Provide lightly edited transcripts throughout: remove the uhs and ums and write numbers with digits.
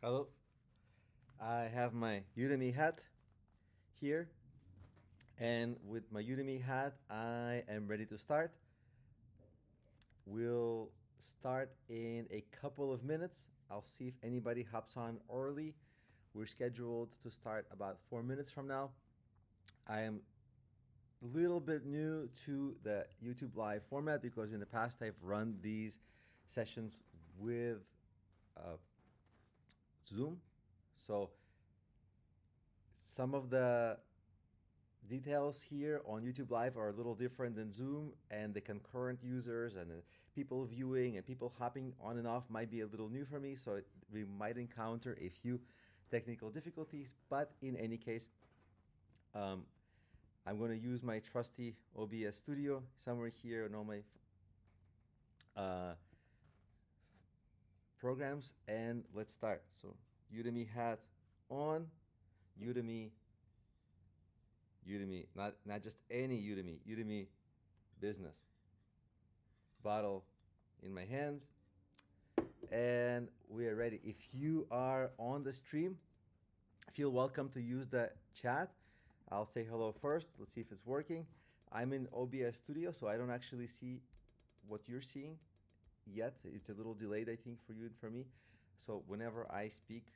Hello. I have my Udemy hat here, and with my Udemy hat, I am ready to start. We'll start in a couple of minutes. I'll see if anybody hops on early. We're scheduled to start about 4 minutes from now. I am a little bit new to the YouTube Live format because in the past I've run these sessions with Zoom. So some of the details here on YouTube Live are a little different than Zoom, and the concurrent users and people viewing and people hopping on and off might be a little new for me, so we might encounter a few technical difficulties, but in any case, I'm going to use my trusty OBS Studio somewhere here and all my programs, and let's start. So Udemy hat on, Udemy, not just any Udemy Business. Bottle in my hands, and we are ready. If you are on the stream, feel welcome to use the chat. I'll say hello first. Let's see if it's working. I'm in OBS Studio, so I don't actually see what you're seeing yet. It's a little delayed, I think, for you and for me. So whenever I speak,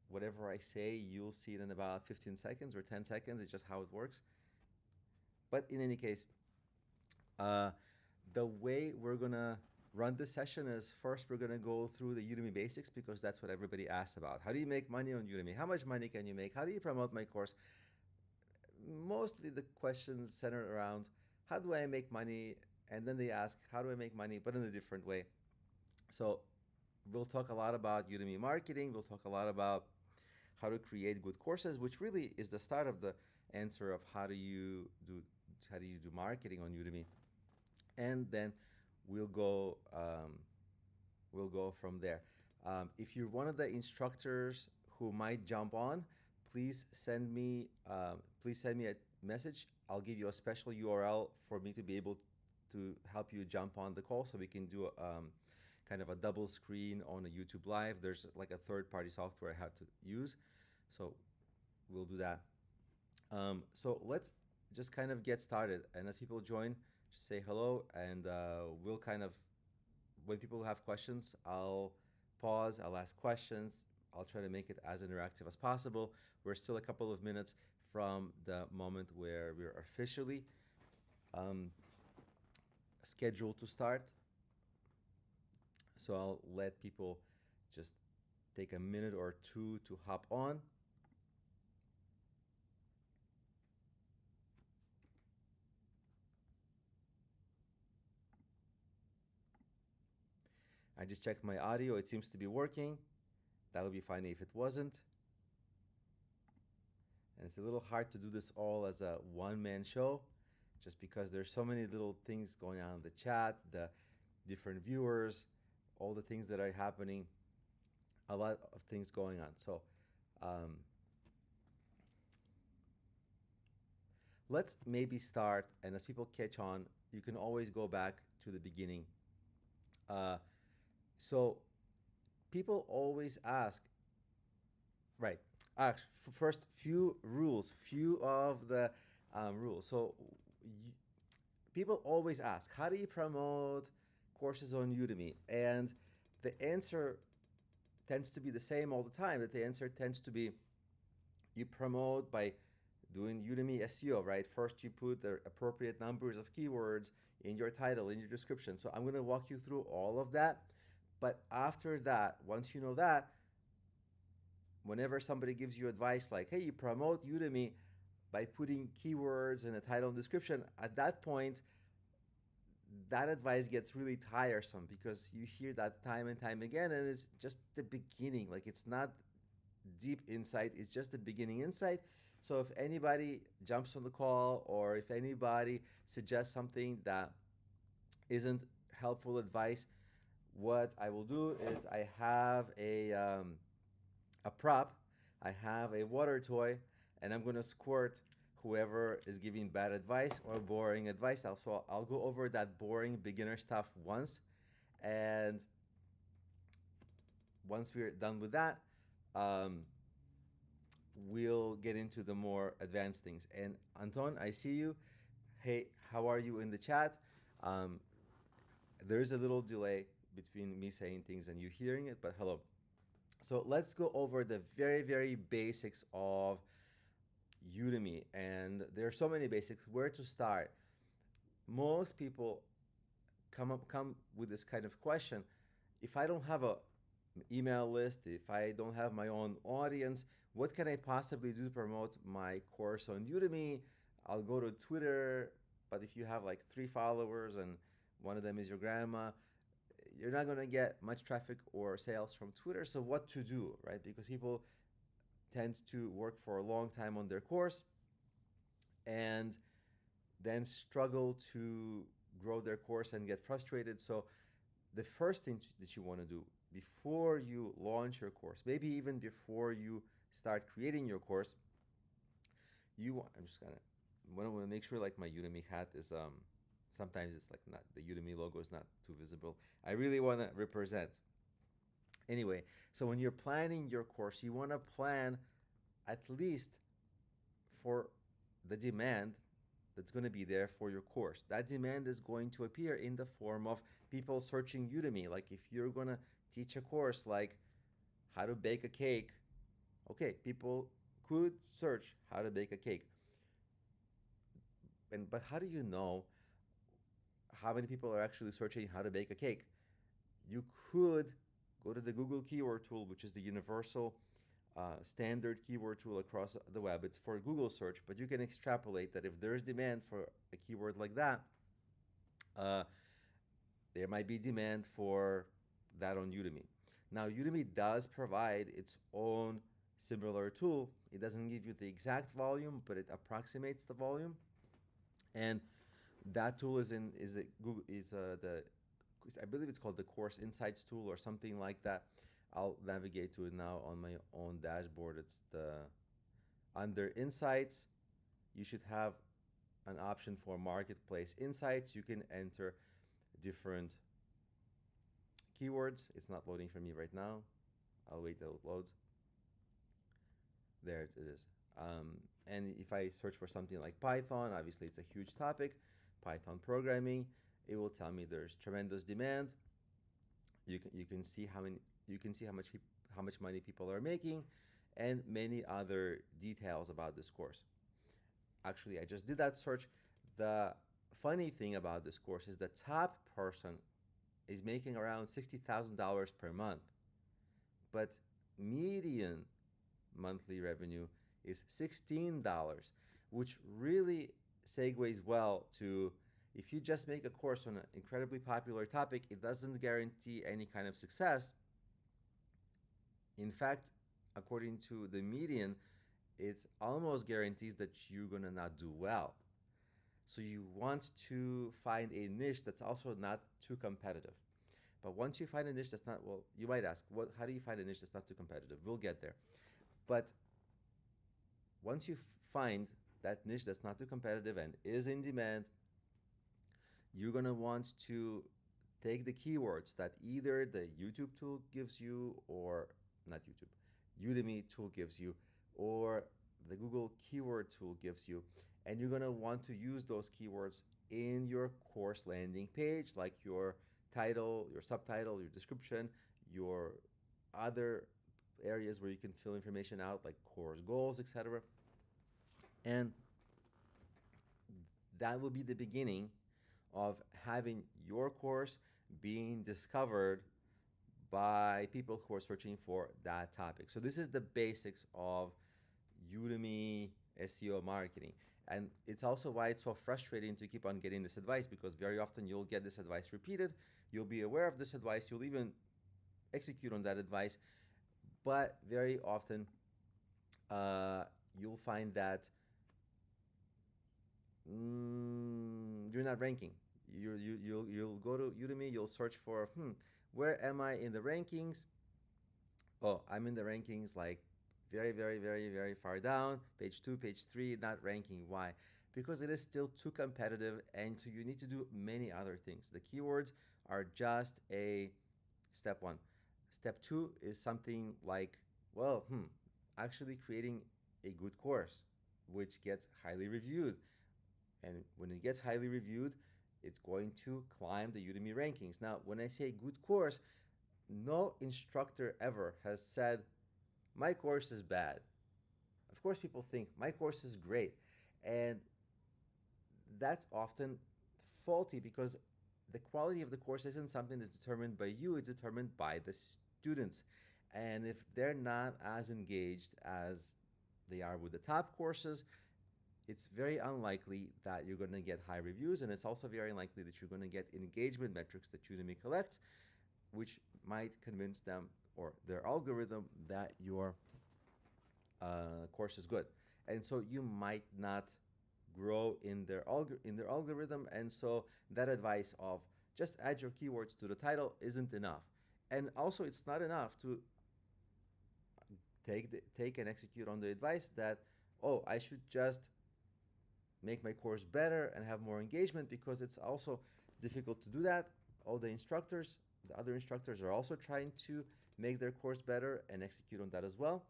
whatever I say, you'll see it in about 15 seconds or 10 seconds. It's just how it works. But in any case, the way we're going to run this session is first we're going to go through the Udemy basics because that's what everybody asks about. How do you make money on Udemy? How much money can you make? How do you promote my course? Mostly the questions center around how do I make money? And then they ask, how do I make money, but in a different way. So we'll talk a lot about Udemy marketing. We'll talk a lot about how to create good courses, which really is the start of the answer of how do you do marketing on Udemy. And then we'll go from there. If you're one of the instructors who might jump on, please send me a message. I'll give you a special URL for me to be able to help you jump on the call, so we can do kind of a double screen on a YouTube Live. There's like a third-party software I have to use, so we'll do that. So let's just kind of get started, and as people join, just say hello, and we'll kind of, when people have questions, I'll pause, I'll ask questions, I'll try to make it as interactive as possible. We're still a couple of minutes from the moment where we're officially scheduled to start. So I'll let people just take a minute or two to hop on. I just checked my audio. It seems to be working. That would be fine if it wasn't. And it's a little hard to do this all as a one-man show, just because there's so many little things going on in the chat, the different viewers, all the things that are happening, a lot of things going on. So let's maybe start, and as people catch on, you can always go back to the beginning. So people always ask, right? First, few of the rules. So people always ask, how do you promote courses on Udemy? And the answer tends to be the same all the time. That the answer tends to be you promote by doing Udemy SEO, right? First, you put the appropriate numbers of keywords in your title, in your description. So I'm going to walk you through all of that. But after that, once you know that, whenever somebody gives you advice like, hey, you promote Udemy by putting keywords in a title and description, at that point, that advice gets really tiresome because you hear that time and time again, and it's just the beginning. Like, it's not deep insight, it's just the beginning insight. So if anybody jumps on the call, or if anybody suggests something that isn't helpful advice, what I will do is I have a prop, I have a water toy, and I'm gonna squirt whoever is giving bad advice or boring advice. Also, I'll go over that boring beginner stuff once, and once we're done with that, um, we'll get into the more advanced things. And Anton, I see you. Hey, how are you in the chat? Um, there's a little delay between me saying things and you hearing it, but hello. So let's go over the very, very basics of Udemy. And there are so many basics. Where to start? Most people come with this kind of question. If I don't have a email list, if I don't have my own audience, what can I possibly do to promote my course on Udemy? I'll go to Twitter, but if you have like 3 followers and one of them is your grandma, you're not going to get much traffic or sales from Twitter. So what to do, right? Because people tend to work for a long time on their course and then struggle to grow their course and get frustrated. So the first thing that you want to do before you launch your course, maybe even before you start creating your course, I'm just gonna want to make sure like my Udemy hat is sometimes it's like not, the Udemy logo is not too visible. I really want to represent. Anyway, so when you're planning your course, you want to plan at least for the demand that's going to be there for your course. That demand is going to appear in the form of people searching Udemy. Like if you're going to teach a course like how to bake a cake, okay, people could search how to bake a cake. But how do you know how many people are actually searching how to bake a cake? You could go to the Google keyword tool, which is the universal standard keyword tool across the web. It's for Google search, but you can extrapolate that if there's demand for a keyword like that, there might be demand for that on Udemy. Now, Udemy does provide its own similar tool. It doesn't give you the exact volume, but it approximates the volume. And that tool is I believe it's called the Course Insights tool or something like that. I'll navigate to it now on my own dashboard. It's under Insights, you should have an option for Marketplace Insights. You can enter different keywords. It's not loading for me right now. I'll wait till it loads. There it is. And if I search for something like Python, obviously it's a huge topic, Python programming, it will tell me there's tremendous demand. You can see how much money people are making, and many other details about this course. Actually, I just did that search. The funny thing about this course is the top person is making around $60,000 per month, but median monthly revenue is $16, which really segues well to, if you just make a course on an incredibly popular topic, it doesn't guarantee any kind of success. In fact, according to the median, it almost guarantees that you're gonna not do well. So you want to find a niche that's also not too competitive. But once you find a niche that's not, well, you might ask, how do you find a niche that's not too competitive? We'll get there. But once you find that niche that's not too competitive and is in demand, you're gonna want to take the keywords that either the YouTube tool gives you, or not YouTube, Udemy tool gives you, or the Google keyword tool gives you, and you're gonna want to use those keywords in your course landing page, like your title, your subtitle, your description, your other areas where you can fill information out, like course goals, etc. And that will be the beginning of having your course being discovered by people who are searching for that topic. So this is the basics of Udemy SEO marketing. And it's also why it's so frustrating to keep on getting this advice, because very often you'll get this advice repeated. You'll be aware of this advice. You'll even execute on that advice. But very often you'll find that you're not ranking. You'll go to Udemy, you'll search for, where am I in the rankings? Oh, I'm in the rankings like very, very, very, very far down, page 2, page 3, not ranking. Why? Because it is still too competitive, and so you need to do many other things. The keywords are just a step 1. Step 2 is something like, well, actually creating a good course, which gets highly reviewed. And when it gets highly reviewed, it's going to climb the Udemy rankings. Now, when I say good course, no instructor ever has said, my course is bad. Of course, people think my course is great. And that's often faulty, because the quality of the course isn't something that's determined by you, it's determined by the students. And if they're not as engaged as they are with the top courses, it's very unlikely that you're going to get high reviews, and it's also very unlikely that you're going to get engagement metrics that Udemy collects, which might convince them or their algorithm that your course is good. And so you might not grow in their algorithm, and so that advice of just add your keywords to the title isn't enough. And also, it's not enough to take and execute on the advice that, oh, I should just make my course better and have more engagement, because it's also difficult to do that. All the other instructors are also trying to make their course better and execute on that as well.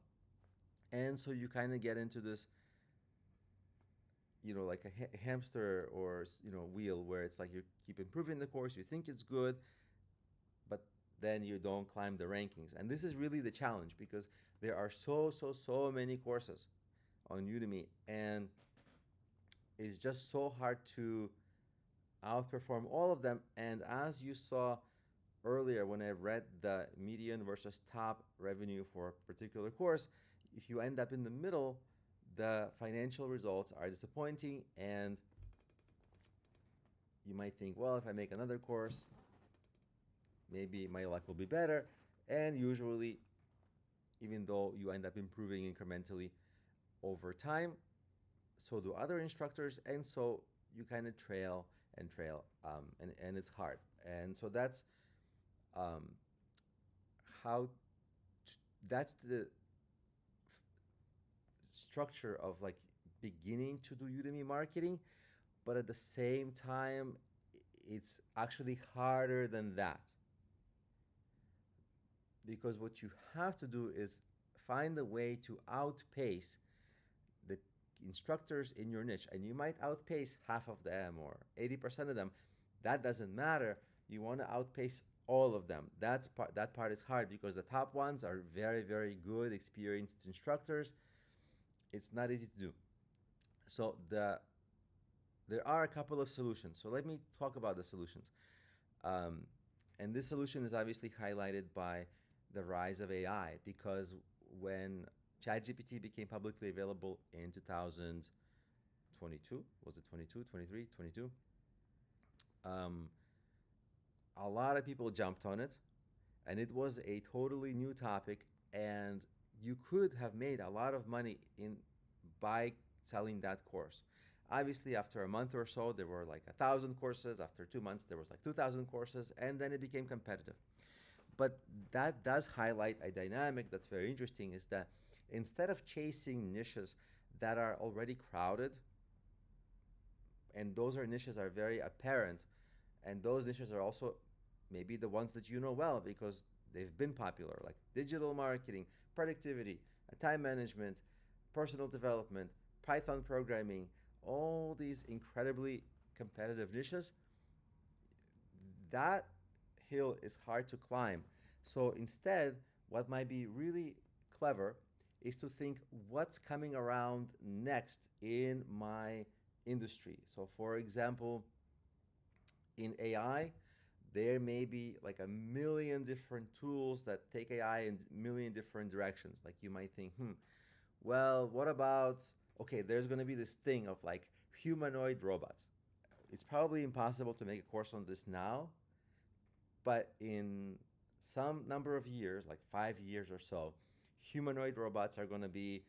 And so you kind of get into this, like a hamster or wheel, where it's like you keep improving the course, you think it's good, but then you don't climb the rankings. And this is really the challenge, because there are so many courses on Udemy, and it's just so hard to outperform all of them. And as you saw earlier when I read the median versus top revenue for a particular course, if you end up in the middle, the financial results are disappointing, and you might think, well, if I make another course, maybe my luck will be better. And usually, even though you end up improving incrementally over time, so do other instructors, and so you kind of trail and trail, and it's hard. And so that's how that's the structure of like beginning to do Udemy marketing. But at the same time, it's actually harder than that, because what you have to do is find a way to outpace the instructors in your niche. And you might outpace half of them or 80% of them. That doesn't matter. You want to outpace all of them. That part is hard, because the top ones are very, very good, experienced instructors. It's not easy to do. So there are a couple of solutions. So let me talk about the solutions. And this solution is obviously highlighted by the rise of AI, because when ChatGPT became publicly available in 2022, was it 22, 23, 22? A lot of people jumped on it, and it was a totally new topic, and you could have made a lot of money by selling that course. Obviously, after a month or so, there were like 1,000 courses. After 2 months, there was like 2,000 courses, and then it became competitive. But that does highlight a dynamic that's very interesting, is that instead of chasing niches that are already crowded, and those niches are very apparent, and those niches are also maybe the ones that you know well because they've been popular, like digital marketing, productivity, time management, personal development, Python programming, all these incredibly competitive niches. That hill is hard to climb. So instead, what might be really clever is to think what's coming around next in my industry. So, for example, in AI, there may be like a million different tools that take AI in a million different directions. Like you might think, well, what about, okay, there's going to be this thing of like humanoid robots. It's probably impossible to make a course on this now, but in some number of years, like 5 years or so, humanoid robots are going to be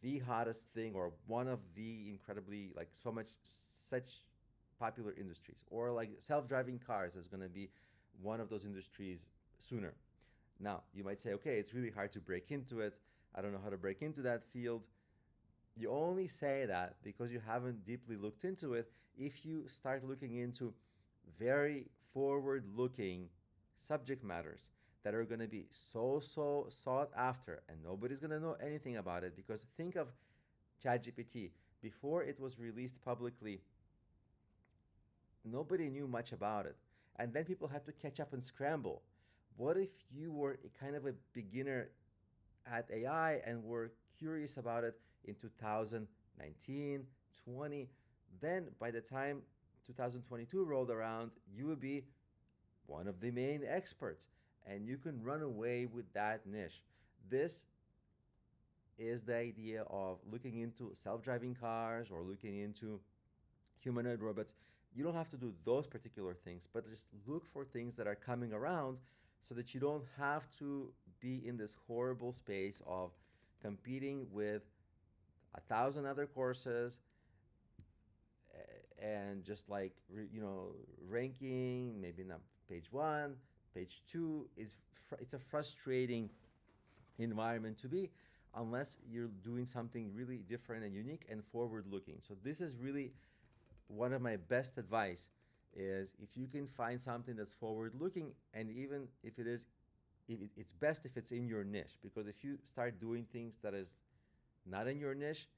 the hottest thing or one of the incredibly like so much such popular industries, or like self-driving cars is going to be one of those industries sooner. Now you might say, okay, it's really hard to break into it, I don't know how to break into that field. You only say that because you haven't deeply looked into it. If you start looking into very forward looking subject matters that are going to be so sought after and nobody's going to know anything about it, because think of ChatGPT. Before it was released publicly, nobody knew much about it, and then people had to catch up and scramble. What if you were a kind of a beginner at AI and were curious about it in 2019, 20? Then by the time 2022 rolled around, you would be one of the main experts and you can run away with that niche. This is the idea of looking into self-driving cars or looking into humanoid robots. You don't have to do those particular things, but just look for things that are coming around so that you don't have to be in this horrible space of competing with 1,000 other courses and just like ranking maybe not page one, page two is it's a frustrating environment to be unless you're doing something really different and unique and forward looking. So this is really one of my best advice is if you can find something that's forward looking, and even if it is, it's best if it's in your niche, because if you start doing things that is not in your niche,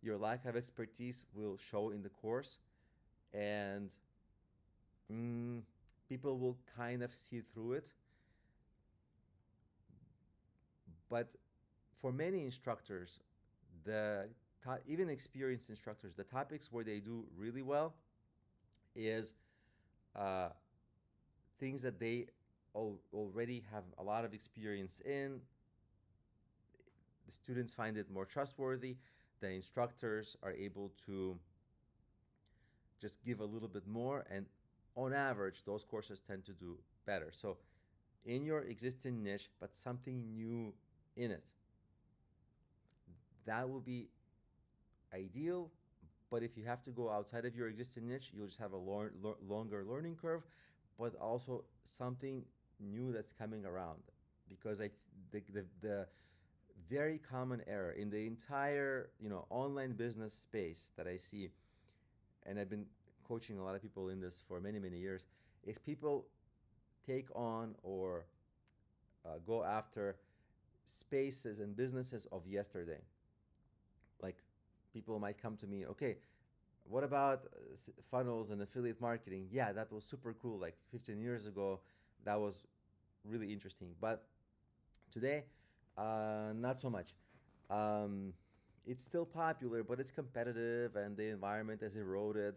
your lack of expertise will show in the course, and people will kind of see through it. But for many instructors, even experienced instructors, the topics where they do really well is uh, things that they already have a lot of experience in. The students find it more trustworthy. The instructors are able to just give a little bit more, and on average, those courses tend to do better. So, in your existing niche, but something new in it, that will be ideal. But if you have to go outside of your existing niche, you'll just have a longer learning curve, but also something new that's coming around. Because the very common error in the entire online business space that I see, and I've been coaching a lot of people in this for many years, is people take on or go after spaces and businesses of yesterday. Like people might come to me, okay, what about funnels and affiliate marketing? Yeah, that was super cool. Like 15 years ago, that was really interesting. But today, not so much. It's still popular, but it's competitive and the environment has eroded.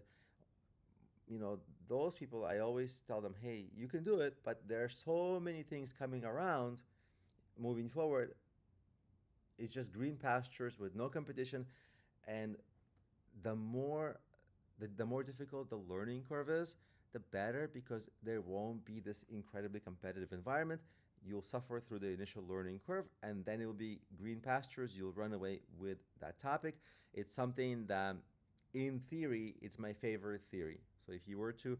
Those people, I always tell them, hey, you can do it, but there are so many things coming around moving forward. It's just green pastures with no competition. And the more the more difficult the learning curve is, the better, because there won't be this incredibly competitive environment. You'll suffer through the initial learning curve, and then it will be green pastures. You'll run away with that topic. It's something that, in theory, it's my favorite theory. So if you were to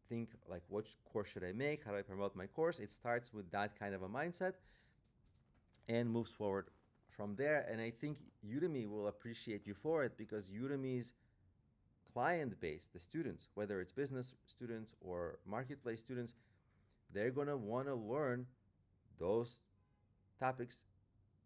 think like, what course should I make? How do I promote my course? It starts with that kind of a mindset and moves forward from there. And I think Udemy will appreciate you for it, because Udemy's client base, the students, whether it's business students or marketplace students, they're going to want to learn those topics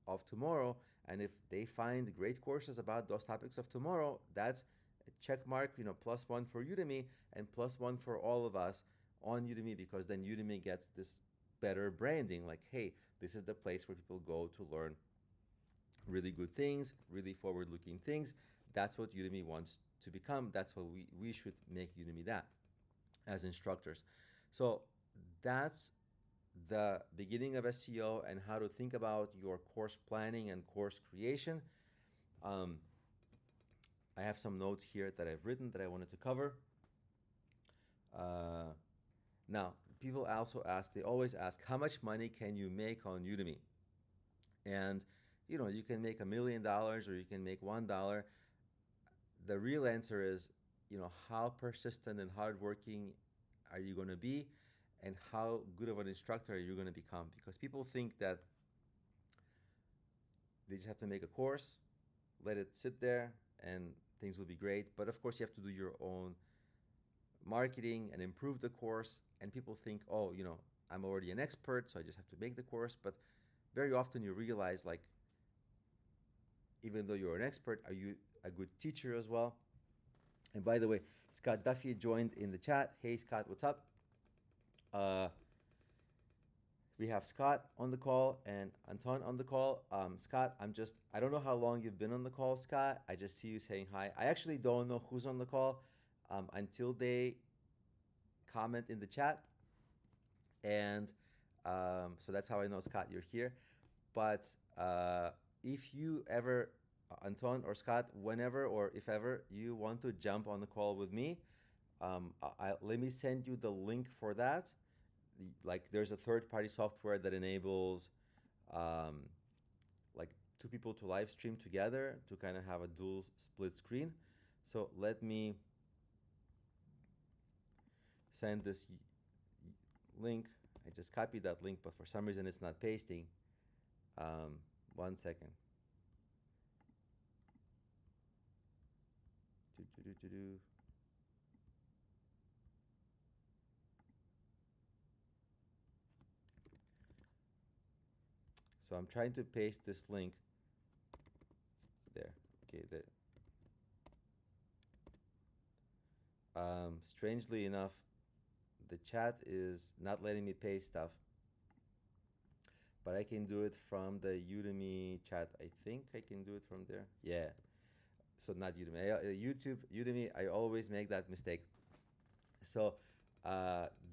of tomorrow. And if they find great courses about those topics of tomorrow, that's a check mark, +1 for Udemy and +1 for all of us on Udemy, because then Udemy gets this better branding. Like, hey, this is the place where people go to learn really good things, really forward-looking things. That's what Udemy wants to become. That's what we should make Udemy that as instructors. So that's the beginning of SEO and how to think about your course planning and course creation. Um, I have some notes here that I've written that I wanted to cover. Uh, Now, people also ask, they always ask, how much money can you make on Udemy? And, you can make $1 million or you can make $1. The real answer is, how persistent and hardworking are you going to be, and how good of an instructor are you going to become? Because people think that they just have to make a course, let it sit there, and things will be great. But of course, you have to do your own marketing and improve the course. And people think, oh, I'm already an expert, so I just have to make the course. But very often you realize, like, even though you're an expert, are you a good teacher as well? And by the way, Scott Duffy joined in the chat. Hey, Scott, what's up? We have Scott on the call and Anton on the call. Scott, I don't know how long you've been on the call, Scott. I just see you saying hi. I actually don't know who's on the call until they comment in the chat. And so that's how I know, Scott, you're here. But if you ever, Anton or Scott, whenever or if ever you want to jump on the call with me, let me send you the link for that. Like, there's a third-party software that enables like two people to live stream together to kind of have a dual split screen. So let me send this link. I just copied that link, but for some reason it's not pasting. 1 second. So I'm trying to paste this link there. Okay, strangely enough, the chat is not letting me paste stuff, but I can do it from the Udemy chat. I think I can do it from there. Yeah. So not Udemy. YouTube, Udemy, I always make that mistake. So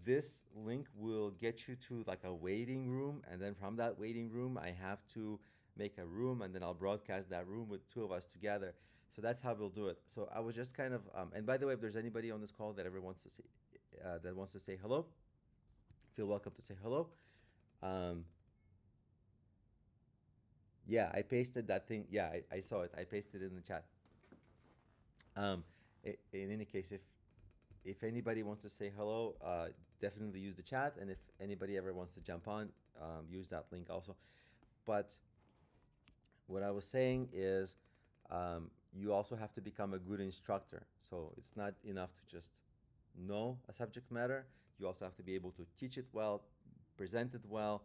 this link will get you to like a waiting room, and then from that waiting room, I have to make a room, and then I'll broadcast that room with two of us together. So that's how we'll do it. So I was just kind of, and by the way, if there's anybody on this call that ever wants to say hello, feel welcome to say hello. Yeah, I pasted that thing. Yeah, I saw it. I pasted it in the chat. In any case, if anybody wants to say hello, definitely use the chat. And if anybody ever wants to jump on, use that link also. But what I was saying is you also have to become a good instructor. So it's not enough to just know a subject matter. You also have to be able to teach it well, present it well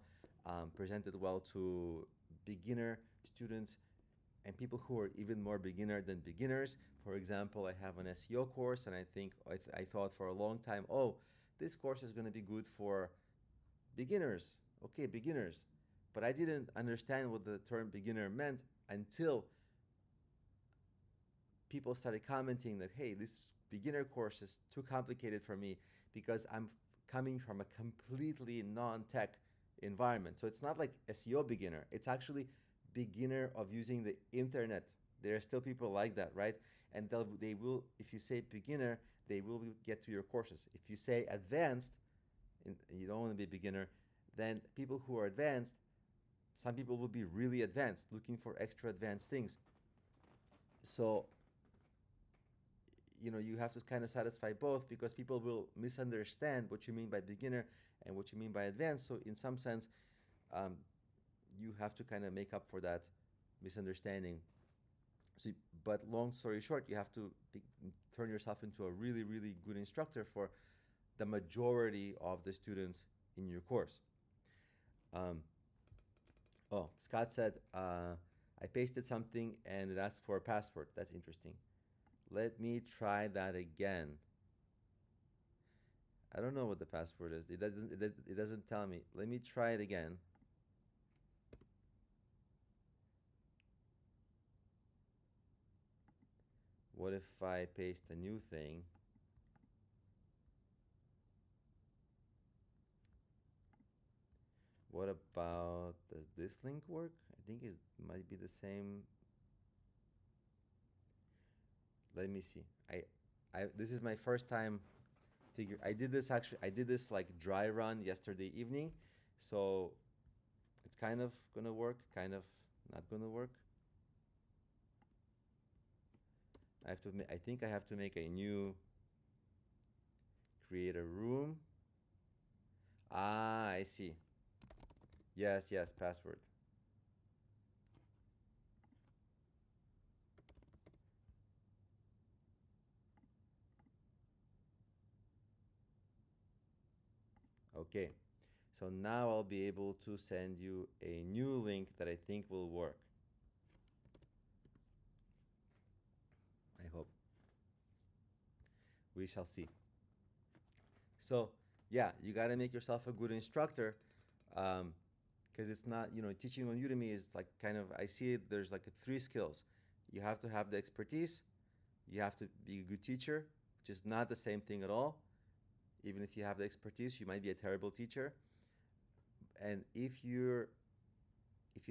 to beginner students and people who are even more beginner than beginners. For example, I have an SEO course, and I thought for a long time, oh, this course is going to be good for beginners. Okay, beginners. But I didn't understand what the term beginner meant until people started commenting that, hey, this beginner course is too complicated for me because I'm coming from a completely non-tech environment. So it's not like SEO beginner. It's actually beginner of using the internet. There are still people like that, right? And they will, if you say beginner, they will get to your courses. If you say advanced, and you don't want to be beginner, then people who are advanced, some people will be really advanced, looking for extra advanced things. So, you have to kind of satisfy both, because people will misunderstand what you mean by beginner and what you mean by advanced. So in some sense, you have to kind of make up for that misunderstanding. So, but long story short, you have to turn yourself into a really, really good instructor for the majority of the students in your course. Oh, Scott said, I pasted something and it asked for a password. That's interesting. Let me try that again. I don't know what the password is. It doesn't tell me. Let me try it again. What if I paste a new thing? What about, does this link work? I think it might be the same. Let me see. This is my first time figure. I did this actually. I did this like dry run yesterday evening, so it's kind of gonna work, kind of not gonna work. I have to. I think I have to make a new. Create a room. Ah, I see. Yes, yes, password. Okay. So now I'll be able to send you a new link that I think will work. I hope. We shall see. So, yeah, you got to make yourself a good instructor, because it's not, teaching on Udemy is like kind of, I see it, there's like three skills. You have to have the expertise, you have to be a good teacher, which is not the same thing at all. Even if you have the expertise, you might be a terrible teacher. And if you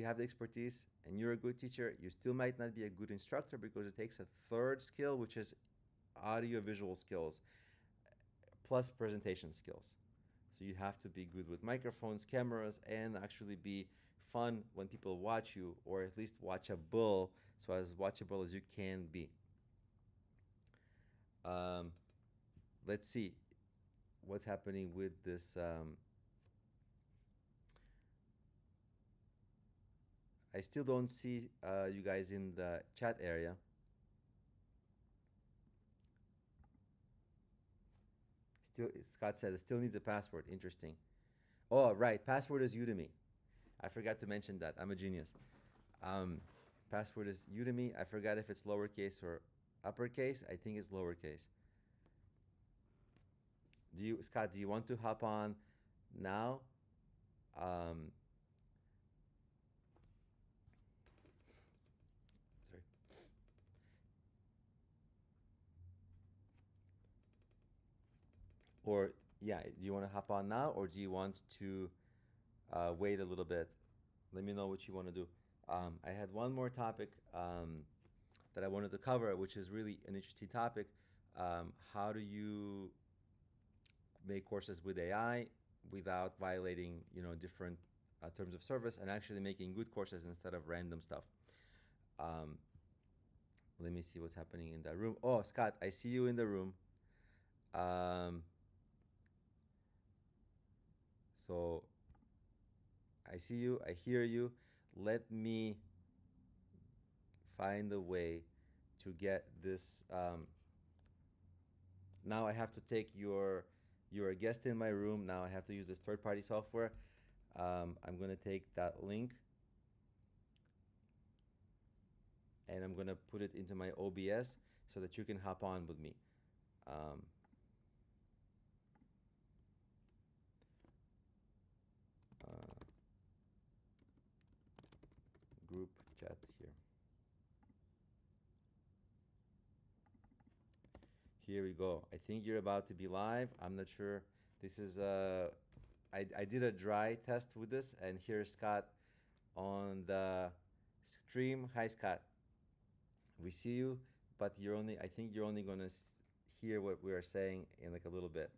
have the expertise and you're a good teacher, you still might not be a good instructor because it takes a third skill, which is audio visual skills plus presentation skills. So you have to be good with microphones, cameras, and actually be fun when people watch you, or at least watchable, so as watchable as you can be. Let's see what's happening with this. I still don't see you guys in the chat area. Still, Scott said it still needs a password. Interesting. Oh, right. Password is Udemy. I forgot to mention that. I'm a genius. Um, Password is Udemy. I forgot if it's lowercase or uppercase. I think it's lowercase. Scott, do you want to hop on now? Sorry. Or, yeah, do you want to hop on now, or do you want to wait a little bit? Let me know what you want to do. I had one more topic that I wanted to cover, which is really an interesting topic. How do you make courses with AI without violating, different terms of service, and actually making good courses instead of random stuff? Um, Let me see what's happening in that room. Oh, Scott, I see you in the room. So I see you, I hear you. Let me find a way to get this. Now I have to take you're a guest in my room. Now I have to use this third-party software. I'm gonna take that link and I'm gonna put it into my OBS so that you can hop on with me. Um, uh, Group chat here. Here we go. I think you're about to be live. I'm not sure. This is I did a dry test with this, and here's Scott on the stream. Hi, Scott. We see you, but I think you're only gonna hear what we are saying in like a little bit.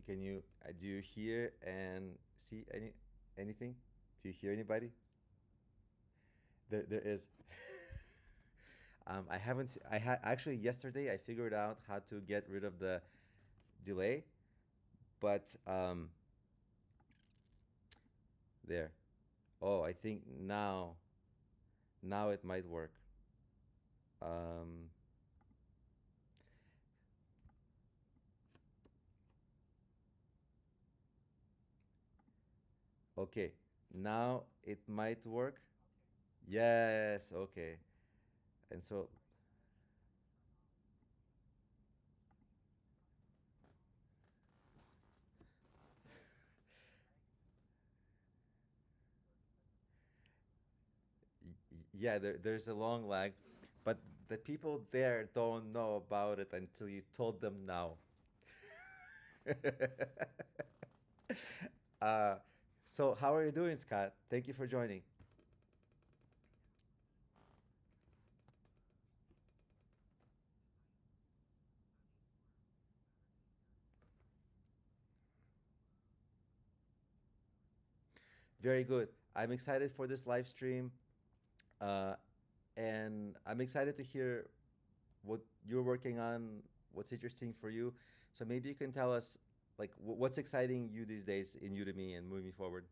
Can you do you hear and see anything? Do you hear anybody? There is. I haven't. I had actually yesterday. I figured out how to get rid of the delay, but there. Oh, I think now it might work. Um, Okay, now it might work. Yes, okay. And so, yeah, there's a long lag, but the people there don't know about it until you told them now. uh, so, how are you doing, Scott? Thank you for joining. Very good. I'm excited for this live stream, uh, and I'm excited to hear what you're working on, what's interesting for you. So maybe you can tell us like what's exciting you these days in Udemy and moving forward.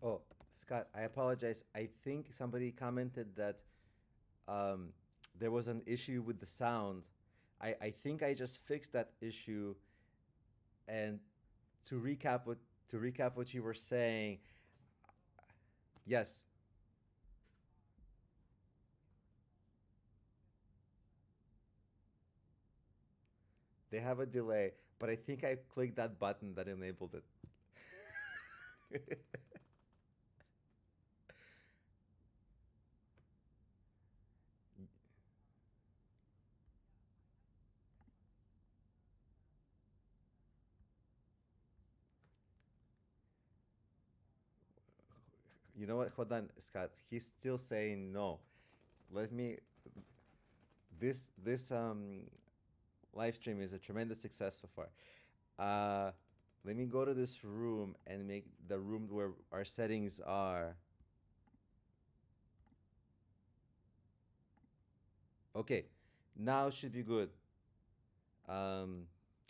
Oh, Scott, I apologize. I think somebody commented that um, there was an issue with the sound. I think I just fixed that issue. And to recap what you were saying, yes, they have a delay, but I think I clicked that button that enabled it. You know what? Hold on, Scott. He's still saying no. Let me. This live stream is a tremendous success so far. Uh, Let me go to this room and make the room where our settings are. Okay, now should be good. Um,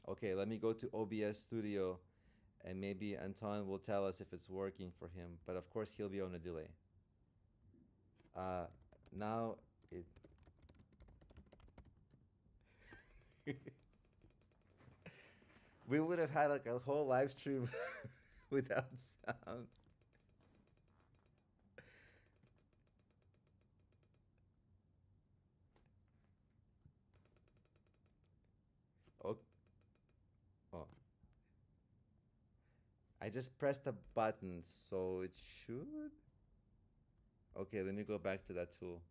okay, let me go to OBS Studio, and maybe Anton will tell us if it's working for him. But of course, he'll be on a delay. Uh, Now it. We would have had like a whole live stream without sound. Oh, oh. I just pressed a button, so it should. Okay, let me go back to that tool.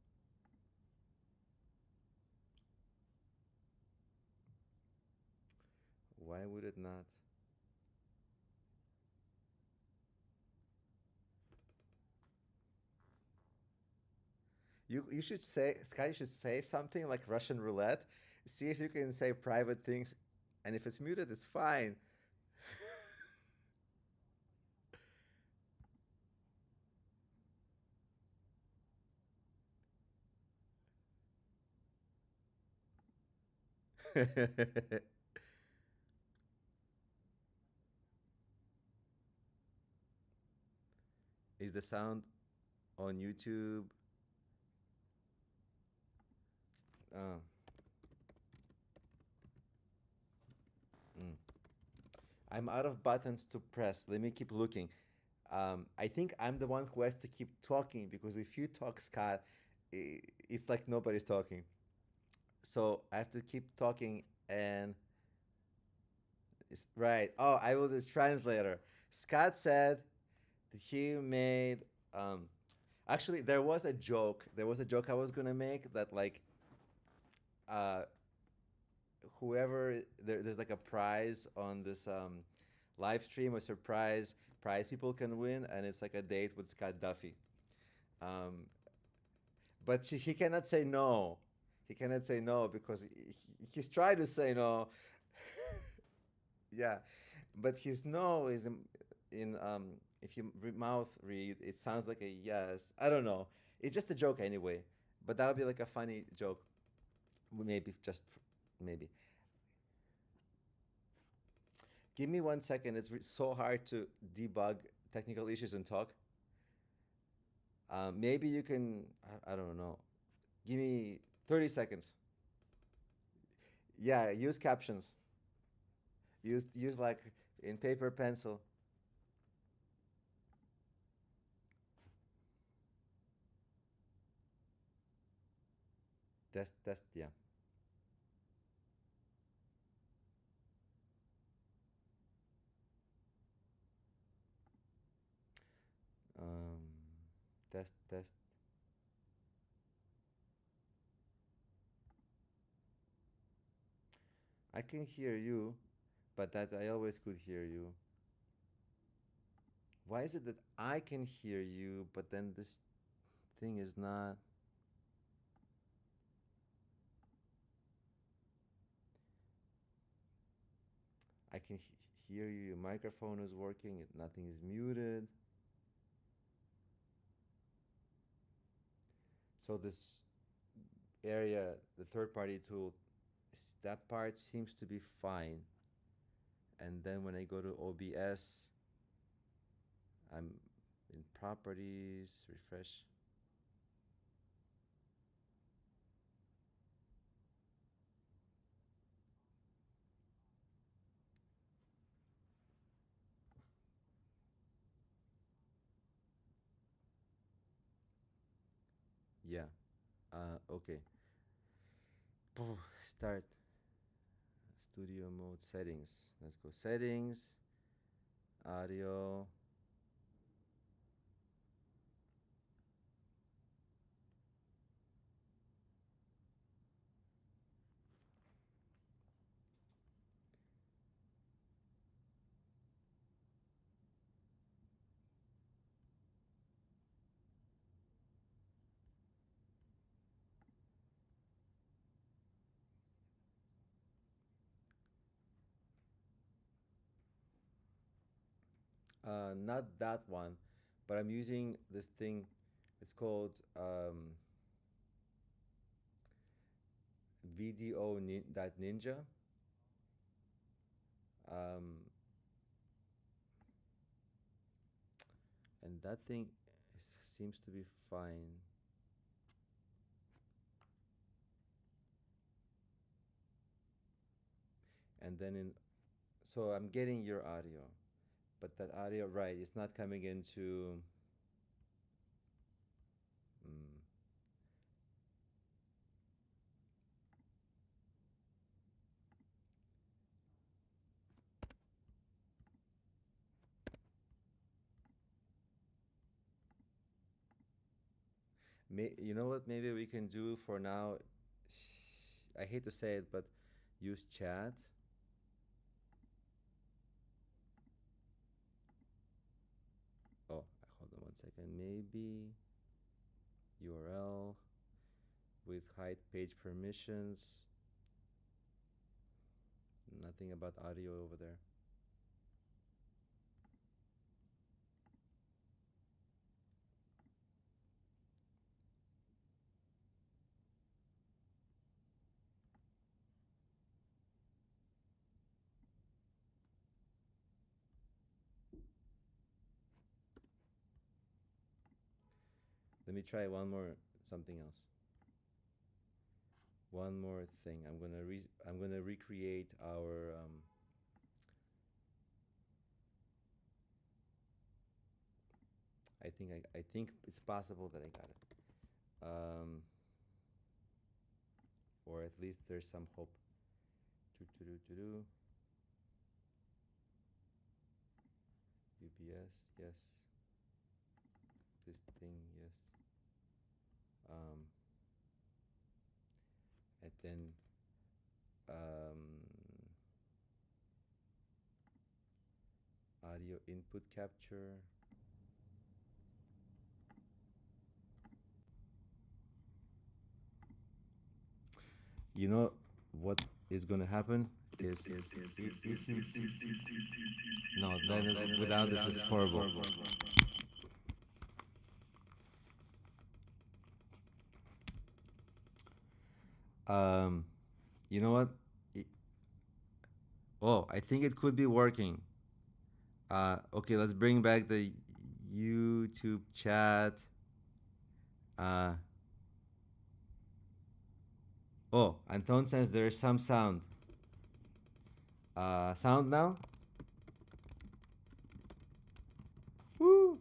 Why would it not? You should say, Sky, you should say something like Russian roulette. See if you can say private things, and if it's muted, it's fine. Is the sound on YouTube? Uh, mm. I'm out of buttons to press. Let me keep looking. I think I'm the one who has to keep talking because if you talk, Scott, it's like nobody's talking. So I have to keep talking and it's right. Oh, I will just translator. Scott said that he made um actually there was a joke. There was a joke I was gonna make that like uh whoever there's like a prize on this live stream, a surprise prize people can win, and it's like a date with Scott Duffy. Um, but he cannot say no. He cannot say no because he's trying to say no. Yeah, but his no is in if you mouth read, it sounds like a yes. I don't know. It's just a joke anyway. But that would be like a funny joke. Maybe just maybe. Give me 1 second. It's so hard to debug technical issues and talk. Maybe you can. I don't know. Give me 30 seconds. Yeah, use captions. Use like in paper pencil. Test. Yeah. Um, test. I can hear you, but that I always could hear you. Why is it that I can hear you, but then this thing is not? I can hear you. Your microphone is working. Nothing is muted. So this area, the third-party tool, that part seems to be fine. And then when I go to OBS, I'm in properties, refresh. Yeah. Okay. Start studio mode settings. Let's go settings, audio. Not that one, but I'm using this thing. It's called Ninja. Um, and that thing seems to be fine. And then so I'm getting your audio, but that audio, right, it's not coming into. Mm, you know what? Maybe we can do for now. I hate to say it, but use chat. Oh, hold on 1 second. Maybe URL with hide page permissions. Nothing about audio over there. Let me try one more something else. One more thing. I'm gonna recreate our. I think it's possible that I got it. Or at least there's some hope. To do. UPS, yes. This thing, yes. Um, and then um, audio input capture. You know what is going to happen is if you no, then without this is horrible. Um, you know what? Oh, I think it could be working. Okay, let's bring back the YouTube chat. Uh, oh, Anton says there is some sound. Sound now? Woo!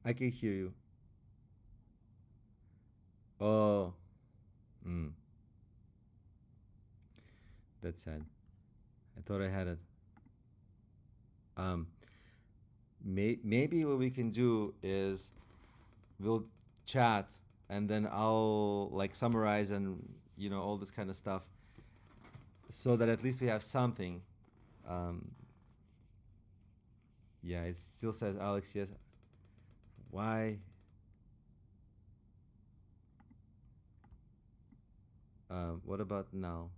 I can hear you. Oh, mm, that's sad. I thought I had it. Um, maybe what we can do is we'll chat and then I'll like summarize and all this kind of stuff so that at least we have something. Um, yeah, it still says Alex. Yes. Why? What about now?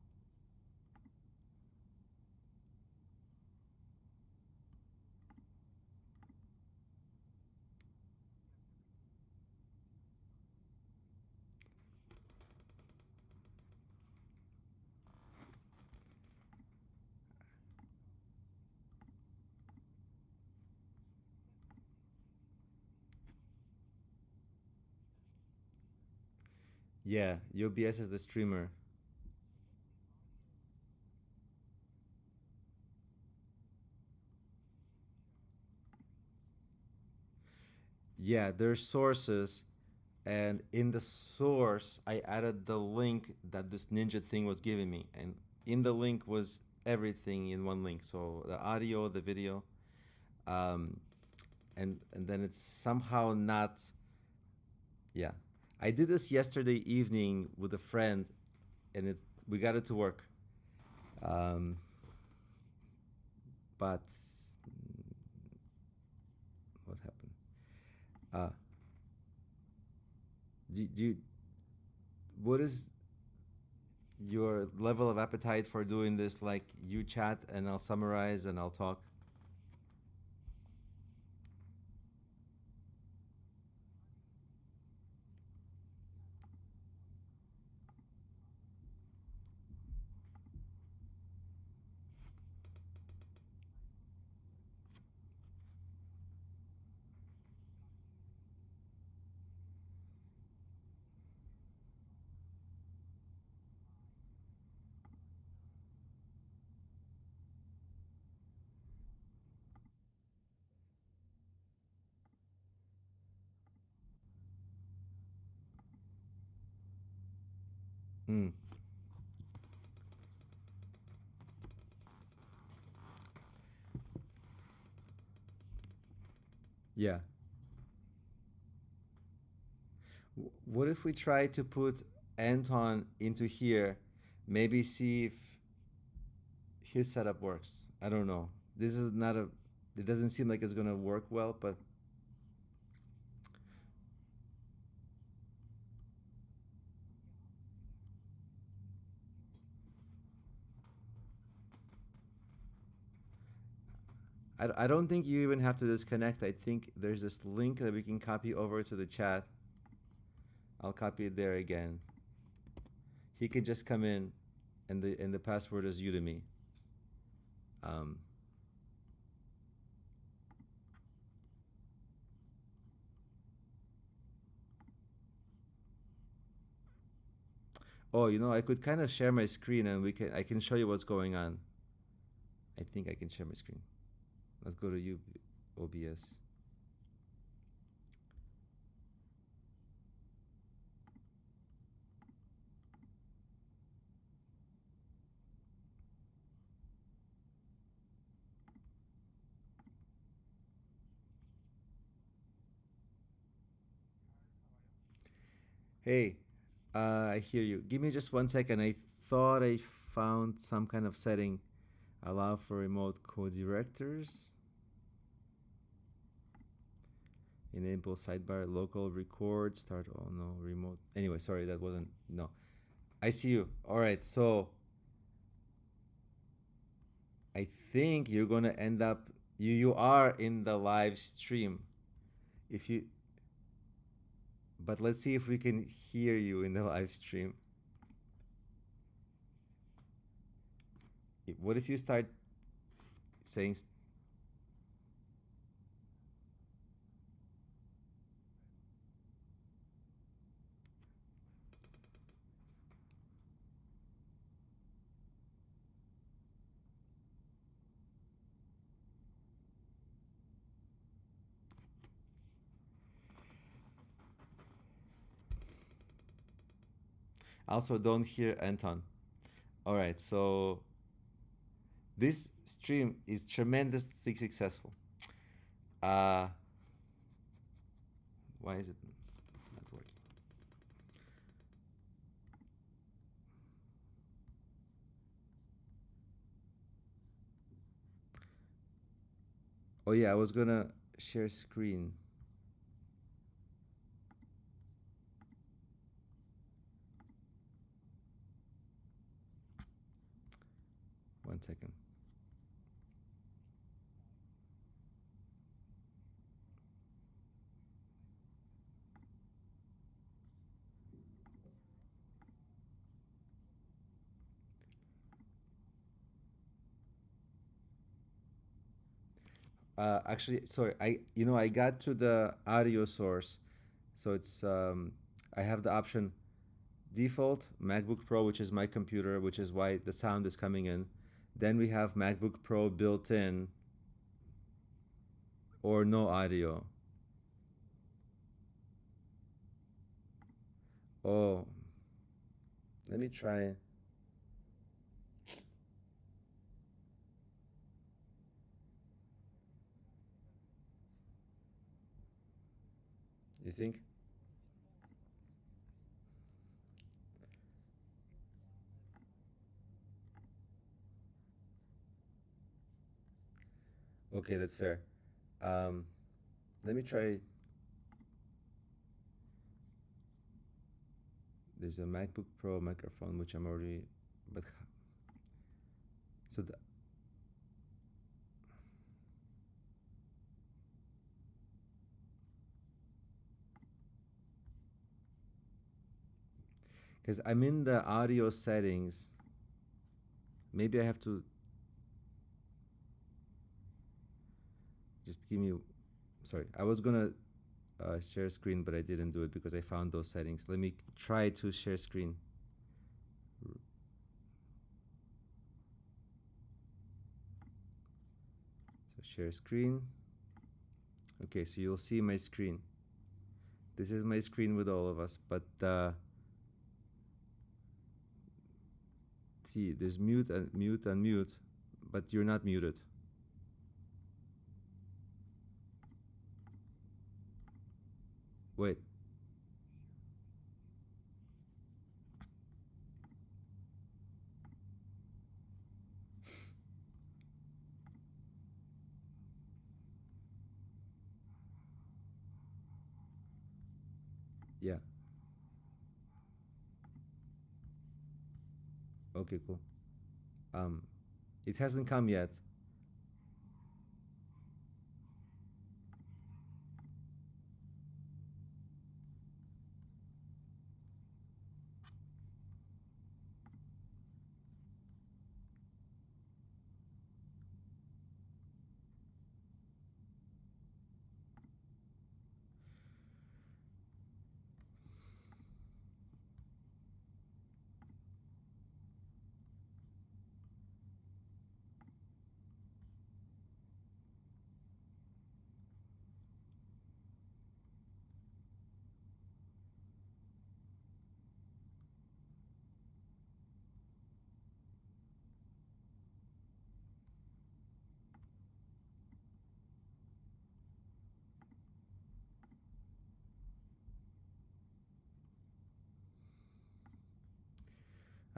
Yeah, OBS is the streamer. Yeah, there's sources, and in the source, I added the link that this ninja thing was giving me, and in the link was everything in one link. So the audio, the video, um, and then it's somehow not. Yeah, I did this yesterday evening with a friend, and we got it to work. Um, but what happened? Uh, do you, what is your level of appetite for doing this? Like, you chat and I'll summarize and I'll talk. Mm, yeah. What if we try to put Anton into here? Maybe see if his setup works. I don't know. This is not a. It doesn't seem like it's gonna work well, but I don't think you even have to disconnect. I think there's this link that we can copy over to the chat. I'll copy it there again. He can just come in, and the password is Udemy. Um, oh, I could kind of share my screen, and I can show you what's going on. I think I can share my screen. Let's go to OBS. Hey, I hear you. Give me just 1 second. I thought I found some kind of setting. Allow for remote co-directors. Enable sidebar local record. Start. Oh no, remote. Anyway, sorry, that wasn't. No. I see you. All right, so I think you're gonna end up. You are in the live stream. If you. But let's see if we can hear you in the live stream. What if you start saying? Also, don't hear Anton. All right, so this stream is tremendously successful. Uh, why is it not working? Oh yeah, I was gonna share screen. 1 second. Actually, sorry. I got to the audio source, so I have the option default MacBook Pro, which is my computer, which is why the sound is coming in. Then we have MacBook Pro built in, or no audio. Oh, let me try. You think? Okay, that's fair. Let me try. There's a MacBook Pro microphone which I'm already, but so because I'm in the audio settings. Maybe I have to just give me. Sorry, I was gonna share screen, but I didn't do it because I found those settings. Let me try to share screen. So share screen. Okay, so you'll see my screen. This is my screen with all of us, but see, there's mute and mute and mute, but you're not muted. Wait. Yeah. Okay, cool. It hasn't come yet.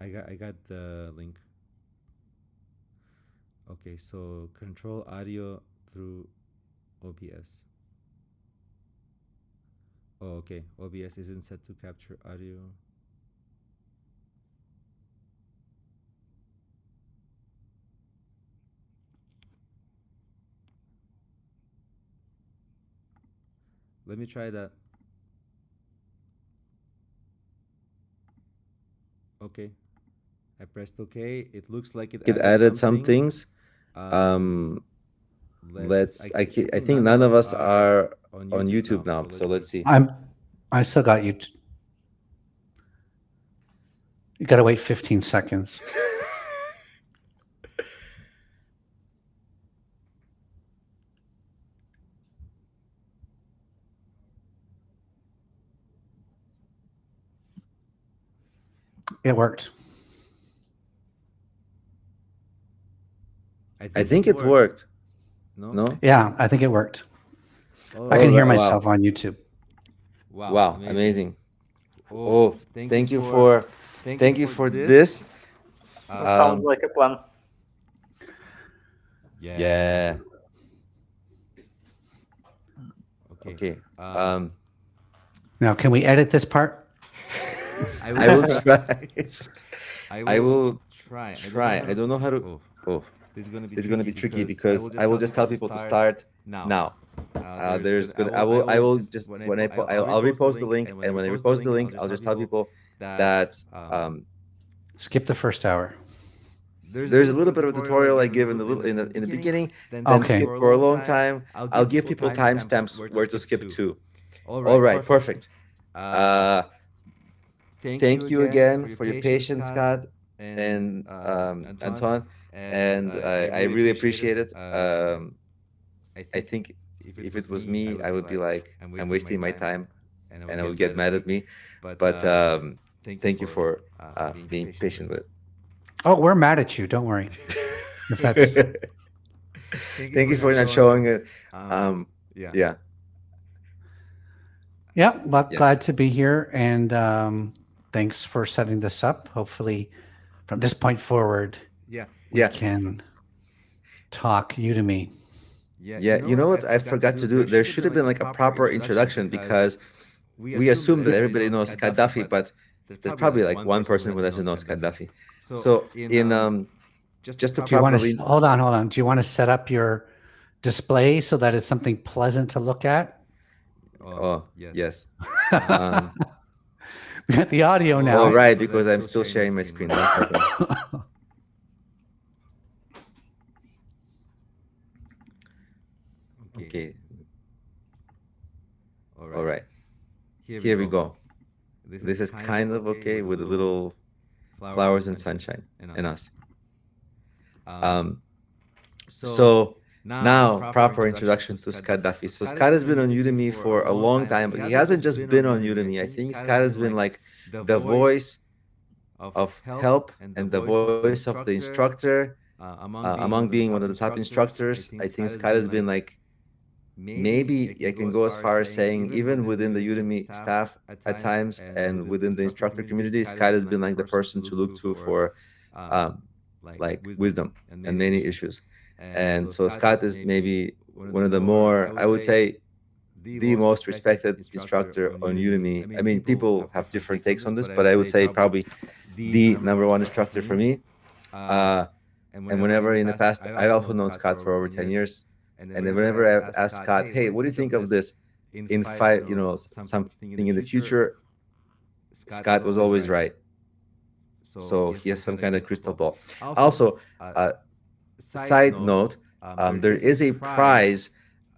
I got the link. Okay, so control audio through OBS. Oh, okay. OBS isn't set to capture audio. Let me try that. Okay. I pressed OK. It looks like it added some things. I think none of us are on YouTube now, so let's see. I still got you. You got to wait 15 seconds. It worked. I think it worked. No? Yeah, I think it worked. Oh, I can hear wow. myself on YouTube. Wow, amazing. Oh, thank you for this. Sounds like a plan. Yeah. Okay. Now, can we edit this part? I will try. I will try. I don't know how to. Oh, this is gonna be tricky because I will just tell people to start now. There's good. I will just when I'll repost the link, and when I repost the link, I'll just tell people that Skip the first hour. there's a little bit of a tutorial I give in the beginning, then Okay. skip for a long time. I'll give people timestamps where to skip to. All right, perfect. Thank you again for your patience, Scott and Anton, and I really appreciate it. I think if it was me, I would be like, I'm wasting my time, and I would get mad at me. But thank you for being patient with it. Oh, we're mad at you. Don't worry. If that's Thank you for not showing it. Yeah. yeah, well, glad to be here, and thanks for setting this up. Hopefully, from this point forward, we can talk Udemy. Yeah, you know what I forgot to do? There should have been like a proper introduction because we assume that everybody knows Scott Duffy, but there's probably like one person who doesn't know Scott Duffy. So in just to Do you want properly to hold on? Do you want to set up your display so that it's something pleasant to look at? oh yes. We got the audio now. Oh right, because I'm still sharing my screen. One second. Okay. All right. Here we go. This is kind of okay with a little flowers and sunshine and us. So now proper introduction to Scott Duffy. So Scott has been on Udemy for a long time, but he hasn't just been on Udemy. I think Scott has been like the voice of help and the voice of the instructor among being one of the top instructors. I think Scott has been like, maybe I can go as far as saying even within the Udemy staff at times and within the instructor community, Scott has been like the person to look to for like wisdom and many issues. And so Scott is maybe one of the more, I would say, the most respected instructor on Udemy. I mean, people have different takes on this, but I would say probably the number one instructor for me. And whenever in the past, I've also known Scott for over 10 years. And then whenever I ask Scott, hey, what do you think of this in something in the future? Scott was always right. So he has some kind of crystal ball. Also, side note, there is a prize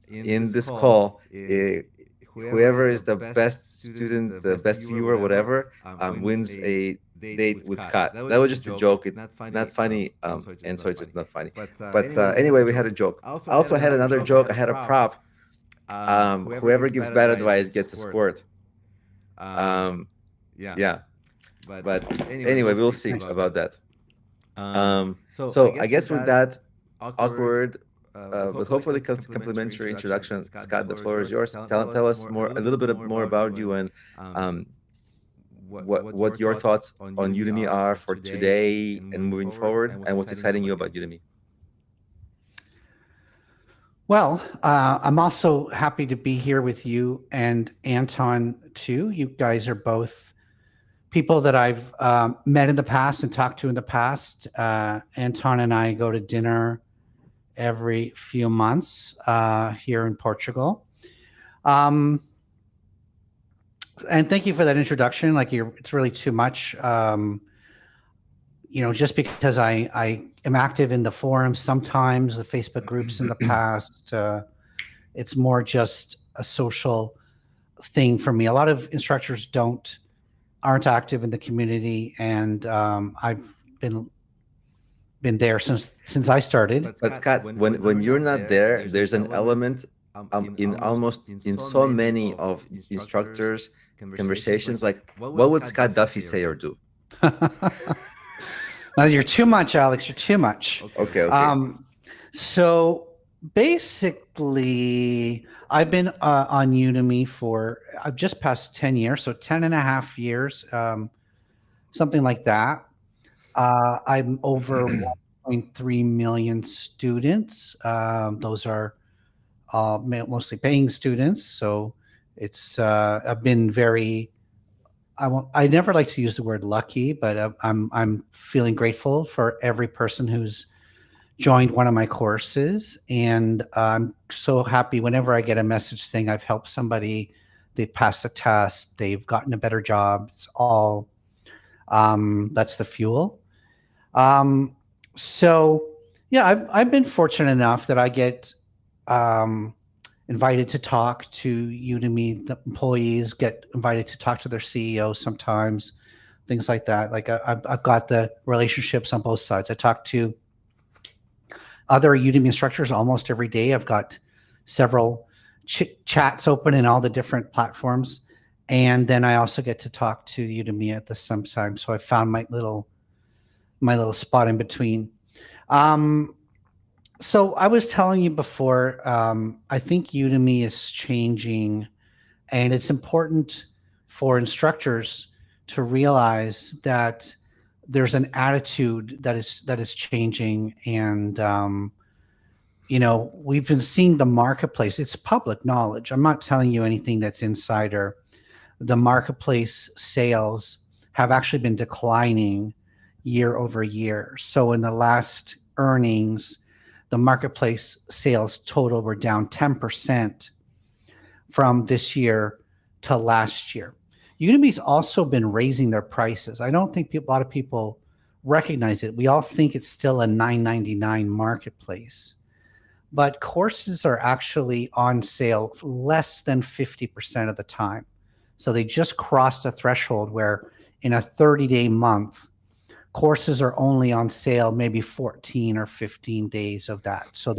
in this call. Whoever is the best student, the best viewer, whatever, wins a date with Scott. That was just a joke. It's not funny, and so it's just not funny. But anyway, we had a joke. I also had another joke. I had a prop. Whoever gives bad advice gets a squirt. Yeah. But anyway, we'll see about that. So I guess with that awkward, but hopefully complimentary introduction, Scott, the floor is yours. Tell us a little bit more about you and what your thoughts on Udemy are for today and moving forward, and what's exciting you about Udemy. Well, I'm also happy to be here with you and Anton too. You guys are both people that I've met in the past and talked to in the past. Anton and I go to dinner every few months here in Portugal. And thank you for that introduction. Like it's really too much. Just because I am active in the forums sometimes, the Facebook groups in the past, it's more just a social thing for me. A lot of instructors aren't active in the community, and I've been there since I started. But Scott, when you're not there, there's an element in so many of instructors' conversations, like what would Scott Duffy say or do? Well, you're too much, Alex. You're too much. Okay. So basically, I've been on Udemy I've just passed 10 years, so 10 and a half years, something like that. I'm over 1.3 million students. Those are mostly paying students. So it's I've been very. I never like to use the word lucky, but I'm feeling grateful for every person who's joined one of my courses, and I'm so happy whenever I get a message saying I've helped somebody, they've passed the test, they've gotten a better job. It's all that's the fuel. So yeah, I've been fortunate enough that I get invited to talk to Udemy. The employees get invited to talk to their CEO sometimes, things like that. Like I've got the relationships on both sides. I talk to other Udemy instructors almost every day. I've got several chats open in all the different platforms. And then I also get to talk to Udemy at the same time. So I found my little spot in between. So I was telling you before, I think Udemy is changing, and it's important for instructors to realize that there's an attitude that is changing, and we've been seeing the marketplace. It's public knowledge. I'm not telling you anything that's insider. The marketplace sales have actually been declining year over year. So in the last earnings, the marketplace sales total were down 10% from this year to last year. Udemy's also been raising their prices. I don't think a lot of people recognize it. We all think it's still a $9.99 marketplace, but courses are actually on sale less than 50% of the time. So they just crossed a threshold where in a 30-day month, courses are only on sale maybe 14 or 15 days of that. So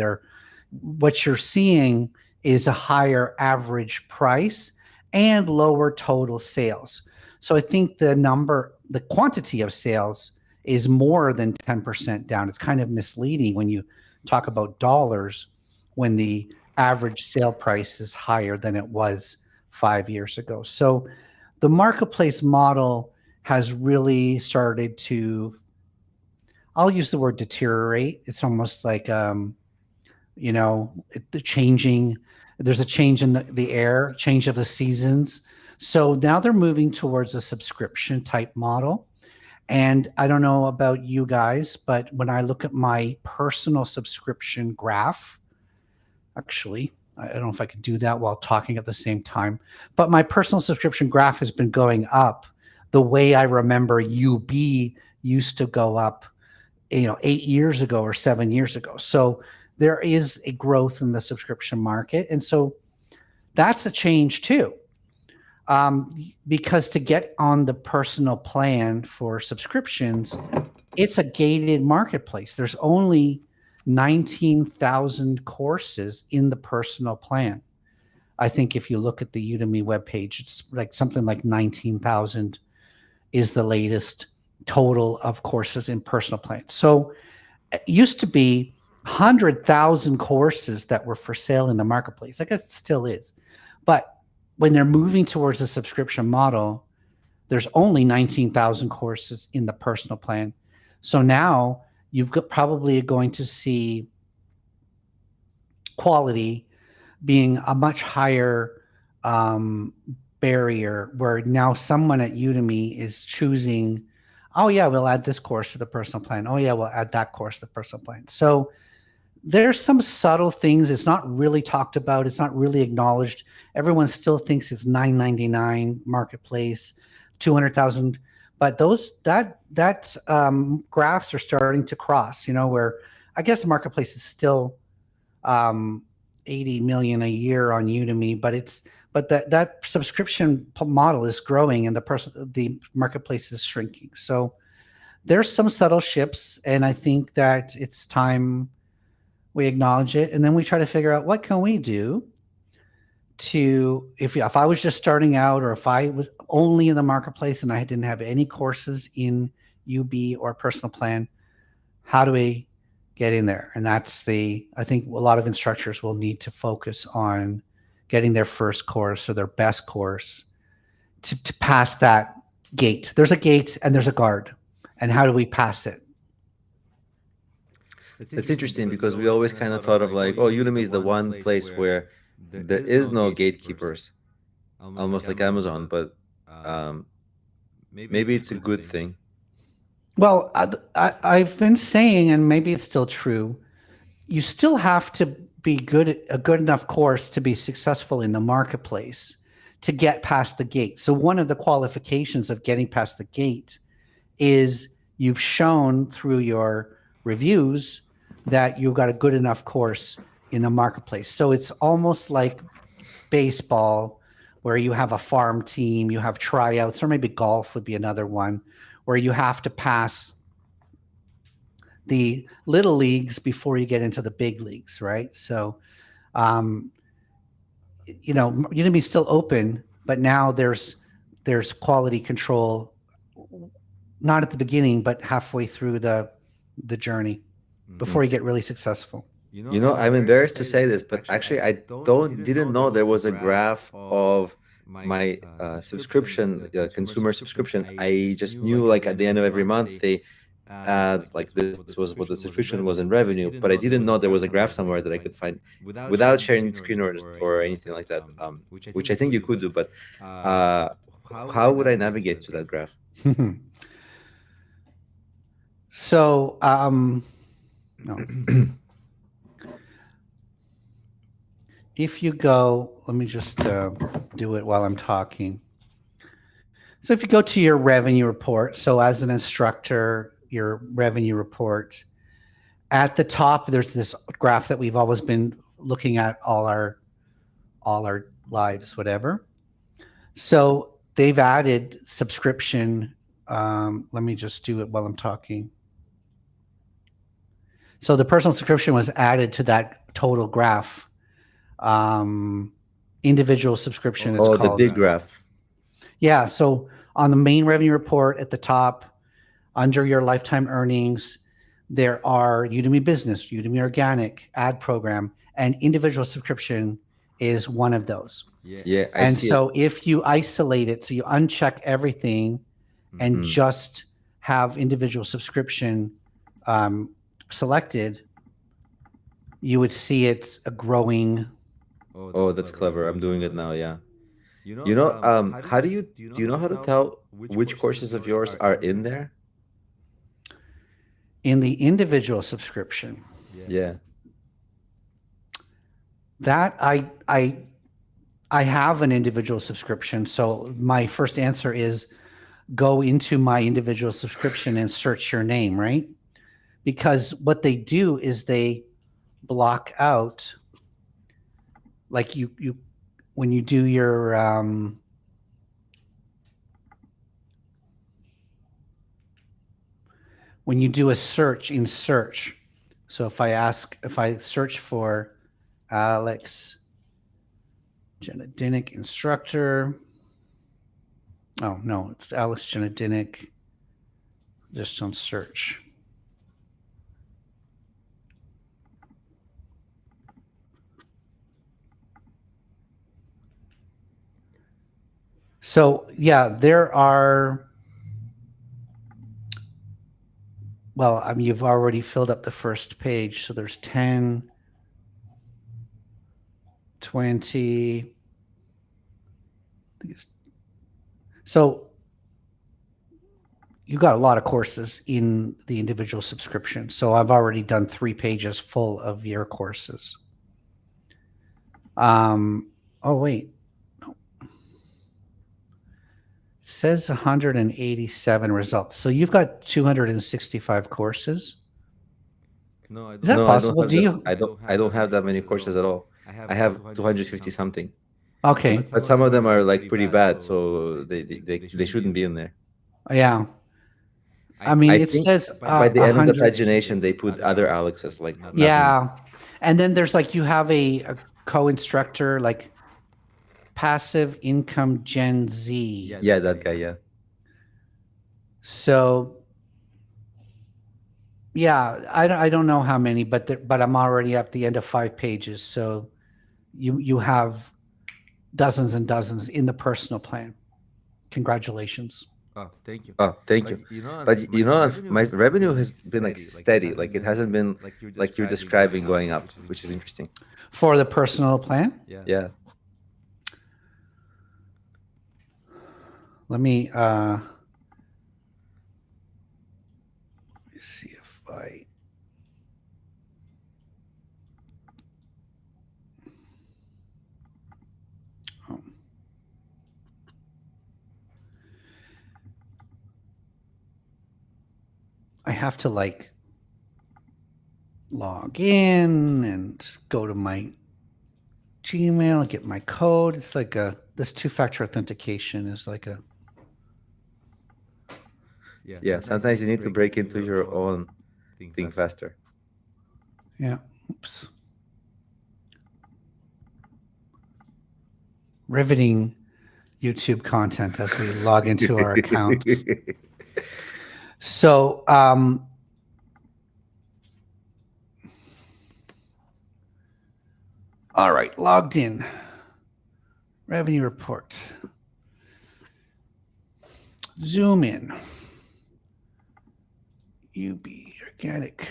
what you're seeing is a higher average price and lower total sales. So I think the quantity of sales is more than 10% down. It's kind of misleading when you talk about dollars when the average sale price is higher than it was 5 years ago. So the marketplace model has really started to, I'll use the word deteriorate. It's almost like, there's a change in the air, change of the seasons. So now they're moving towards a subscription type model. And I don't know about you guys, but when I look at my personal subscription graph, actually, I don't know if I can do that while talking at the same time, but my personal subscription graph has been going up the way I remember UB used to go up, 8 years ago or 7 years ago. So there is a growth in the subscription market. And so that's a change too. Because to get on the personal plan for subscriptions, it's a gated marketplace. There's only 19,000 courses in the personal plan. I think if you look at the Udemy webpage, it's like something like 19,000 is the latest total of courses in personal plan. So it used to be 100,000 courses that were for sale in the marketplace. I guess it still is. But when they're moving towards a subscription model, there's only 19,000 courses in the personal plan. So now you've got probably going to see quality being a much higher barrier, where now someone at Udemy is choosing, oh yeah, we'll add this course to the personal plan. Oh yeah, we'll add that course to the personal plan. So there's some subtle things. It's not really talked about. It's not really acknowledged. Everyone still thinks it's $9.99 marketplace, 200,000. But that graphs are starting to cross, where I guess the marketplace is still 80 million a year on Udemy, but that subscription model is growing and the marketplace is shrinking. So there's some subtle shifts, and I think that it's time we acknowledge it, and then we try to figure out what can we do to, if I was just starting out, or if I was only in the marketplace and I didn't have any courses in UB or personal plan, how do we get in there? And I think a lot of instructors will need to focus on getting their first course or their best course to pass that gate. There's a gate and there's a guard. And how do we pass it? It's interesting because we always kind of thought of like, oh, Udemy is the one place where there is no gatekeepers, almost like Amazon, but maybe it's a good thing. Well, I've been saying, and maybe it's still true, you still have to be a good enough course to be successful in the marketplace to get past the gate. So one of the qualifications of getting past the gate is you've shown through your reviews that you've got a good enough course in the marketplace. So it's almost like baseball, where you have a farm team, you have tryouts, or maybe golf would be another one, where you have to pass the little leagues before you get into the big leagues, right? So, Udemy's still open, but now there's quality control, not at the beginning, but halfway through the journey before you get really successful. I'm embarrassed to say this, but actually I didn't know there was a graph of my subscription, consumer subscription. I just knew like at the end of every month, add like this was what the subscription was in revenue, but I didn't know there was a graph somewhere that I could find without sharing screen or anything like that, which I think you could do. But how would I navigate to that graph? So, no. If you go, let me just do it while I'm talking. So if you go to your revenue report, so as an instructor, your revenue report, at the top, there's this graph that we've always been looking at all our lives, whatever. So they've added subscription. Let me just do it while I'm talking. So the personal subscription was added to that total graph. Individual subscription. It's called the big graph. Yeah. So on the main revenue report at the top, under your lifetime earnings, there are Udemy Business, Udemy Organic, ad program, and individual subscription is one of those. Yeah. And so if you isolate it, so you uncheck everything and just have individual subscription selected, you would see it's a growing. Oh, that's clever. I'm doing it now. Yeah. How do you know how to tell which courses of yours are in there? In the individual subscription. Yeah. That I have an individual subscription. So my first answer is go into my individual subscription and search your name, right? Because what they do is they block out, like you when you do your when you do a search in search. So if I search for Alex Janadinik instructor. Oh no, it's Alex Janadinik. Just on search. So yeah, there are. Well, I mean, you've already filled up the first page. So there's 10, 20. So you got a lot of courses in the individual subscription. So I've already done 3 pages full of your courses. Oh, wait. No. It says 187 results. So you've got 265 courses. No, Is that possible? I don't have that many courses at all. I have 250 something. Okay. But some of them are like pretty bad, so they shouldn't be in there. Yeah. I mean, it says by the end of the pagination, they put other Alexes like. Yeah. And then there's like, you have a co-instructor, like Passive Income Gen Z. Yeah, that guy. Yeah. So yeah, I don't know how many, but I'm already at the end of 5 pages. So you have dozens and dozens in the personal plan. Congratulations. Oh, thank you. But my revenue has been like steady. Like it hasn't been like you're describing going up, which is interesting. For the personal plan? Yeah. Let me see if I. I have to like log in and go to my Gmail, get my code. It's like this 2-factor authentication is like a. Yeah, sometimes you need to break into your own thing faster. Yeah. Oops. Riveting YouTube content as we log into our account. So, all right, logged in. Revenue report. Zoom in. UB organic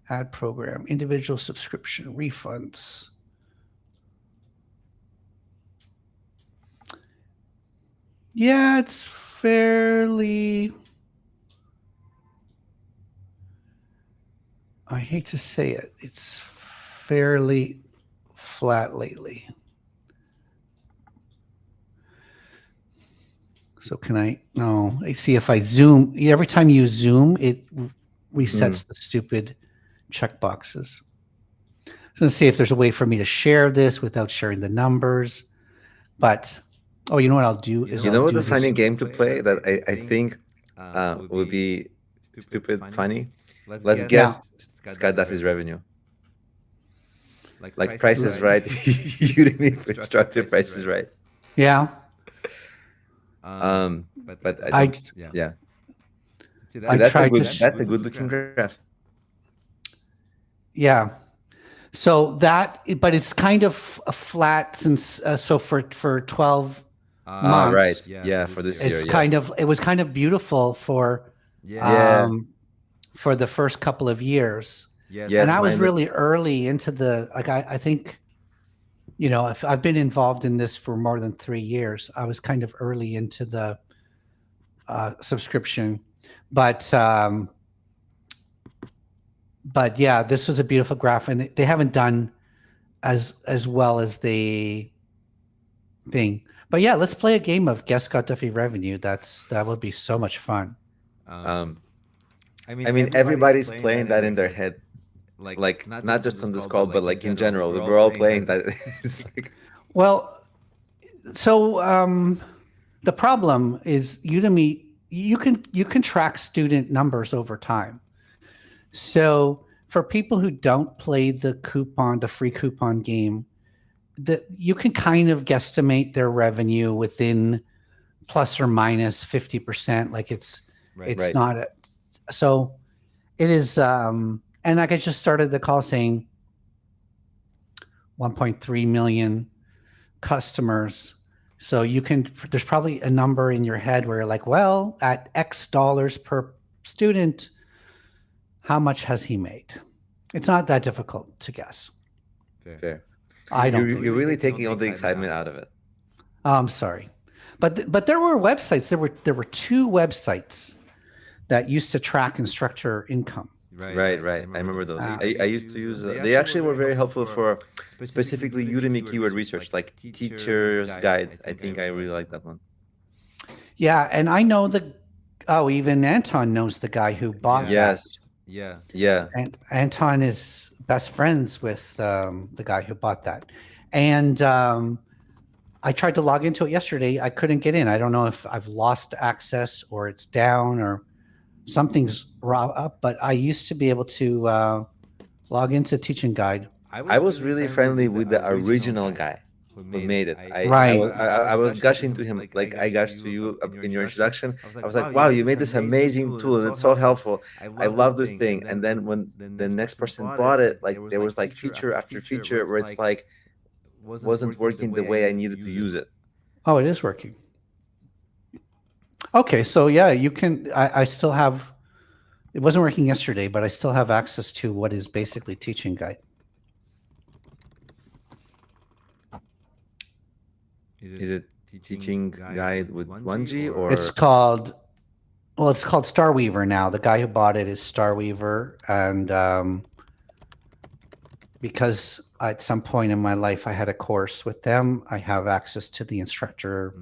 ad program, individual subscription refunds. Yeah, it's fairly, I hate to say it, it's fairly flat lately. So can I, no, I see if I zoom, every time you zoom, it resets the stupid check boxes. So let's see if there's a way for me to share this without sharing the numbers. But, oh, you know what I'll do is You I'll know what's do a funny this. game to play that I think would be stupid funny? Let's guess Scott Duffy's revenue. Like Price is Right, Udemy for instructor, Price is Right. Yeah. But I don't, yeah. See, that's a good looking graph. Yeah. So that, but it's kind of a flat since, so for 12 months. Right. Yeah, for this year. It's kind of, it was kind of beautiful for, for the first couple of years. Yes, and I was really early into the, like, I think, you know, if I've been involved in this for more than 3 years, I was kind of early into the subscription, but yeah, this was a beautiful graph, and they haven't done as well as the thing. But yeah, let's play a game of Guess Scott Duffy revenue. That would be so much fun. I mean, everybody's playing that in their head. Like not just on this call, but like in general, we're all playing that. It's like... Well, so the problem is Udemy. You can track student numbers over time. So for people who don't play the free coupon game, that you can kind of guesstimate their revenue within plus or minus 50%. Like it's not so it is. And like I just started the call saying 1.3 million customers. So you can, there's probably a number in your head where you're like, well, at X dollars per student, how much has he made? It's not that difficult to guess. Fair. I don't think you're really taking all the excitement out of it. Oh, I'm sorry. But there were websites, there were 2 websites that used to track instructor income. Right. I remember those. I used to use. They actually were very helpful for specifically Udemy keyword research, like Teacher's Guide. I think I really like that one. Yeah, and I know even Anton knows the guy who bought that. Yeah. And Anton is best friends with the guy who bought that. And I tried to log into it yesterday. I couldn't get in. I don't know if I've lost access or it's down or something's up, but I used to be able to log into Teaching Guide. I was really friendly with the original guy who made it. I was gushing to him like I gushed to you in your introduction. I was like, wow, you made this amazing tool and it's so helpful. I love this thing. And then when the next person bought it, like there was like feature after feature where it's like wasn't working the way I needed to use it. Oh, it is working. Okay, so yeah, you can. I still have. It wasn't working yesterday, but I still have access to what is basically Teaching Guide. Is it Teaching Guide with 1G or? It's called. Well, it's called Starweaver now. The guy who bought it is Starweaver, and because at some point in my life I had a course with them, I have access to the instructor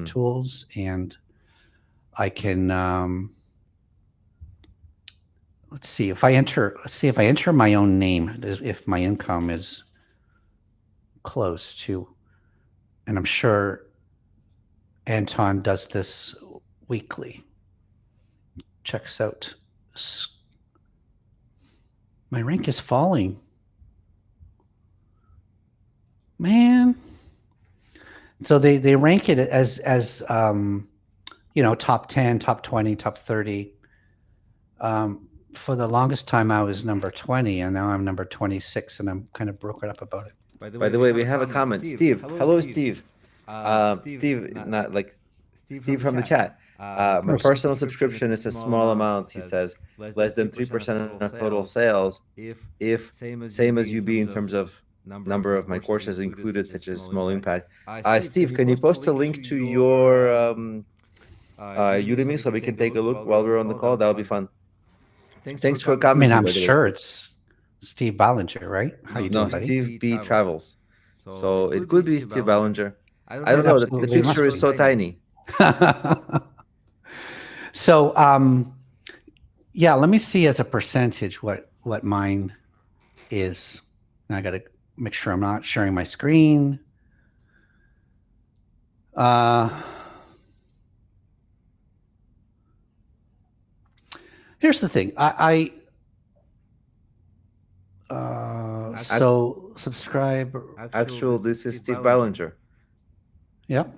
tools, and I can let's see if I enter my own name, if my income is close to, and I'm sure Anton does this weekly. Checks out. My rank is falling. Man. So they rank it as you know, top 10, top 20, top 30. For the longest time, I was number 20, and now I'm number 26, and I'm kind of broken up about it. By the way, we have a comment. Steve. Hello, Steve. Steve, not like Steve from the chat. My personal subscription is a small amount, he says, less than 3% of total sales. If same as UB in terms of number of my courses included, such as small impact. Steve, can you post a link to your Udemy so we can take a look while we're on the call? That would be fun. Thanks for I coming. mean, I'm sure it's Steve Ballinger, right? How you doing, buddy? Steve B Travels. So it could be Steve Ballinger. I don't know. The Absolutely must picture is be. so tiny. So, yeah, let me see as a percentage what mine is. I got to make sure I'm not sharing my screen. Here's the thing. So subscribe. Actual, this is Steve Ballinger. Yep.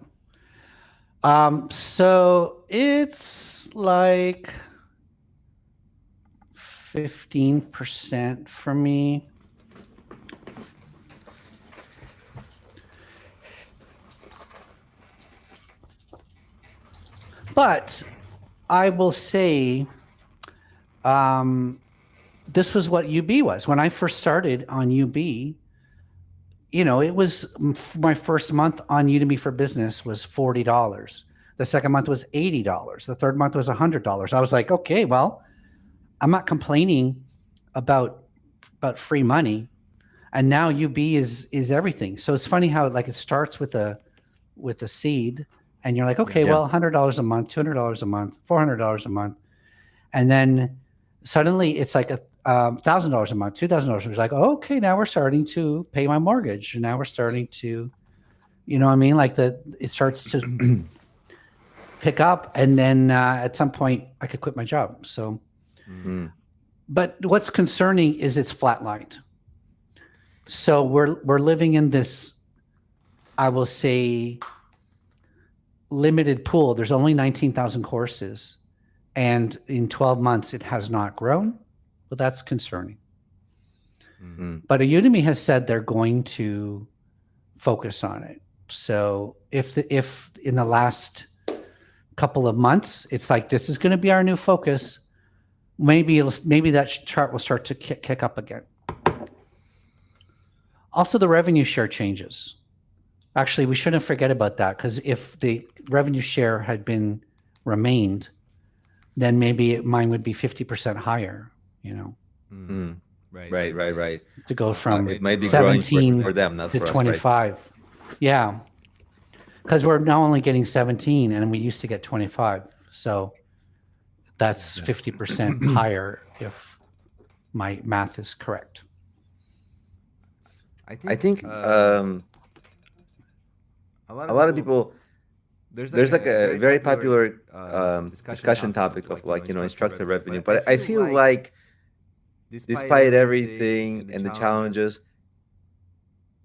So it's like 15% for me. But I will say, this was what UB was. When I first started on UB, you know, it was my first month on Udemy for Business was $40. The second month was $80. The third month was $100. I was like, okay, well, I'm not complaining about free money. And now UB is everything. So it's funny how like it starts with a seed, and you're like, okay, well, $100 a month, $200 a month, $400 a month, and then suddenly it's like $1,000 a month, $2,000. It's like, oh, okay, now we're starting to pay my mortgage, and now we're starting to, you know what I mean? Like it starts to pick up, and then at some point I could quit my job. So, but what's concerning is it's flatlined. So we're living in this, I will say, limited pool. There's only 19,000 courses, and in 12 months it has not grown. Well, that's concerning. But Udemy has said they're going to focus on it. So if in the last couple of months it's like this is going to be our new focus, maybe that chart will start to kick up again. Also, the revenue share changes. Actually, we shouldn't forget about that, because if the revenue share had remained, then maybe mine would be 50% higher, you know. Right. To go from it might be 17 for them, not to for us, 25. Right? Yeah. Because we're now only getting 17 and we used to get 25. So that's 50% higher if my math is correct. I think a lot of people, there's like a very popular discussion topic of like, you know, instructor revenue. But I feel like despite everything and the challenges,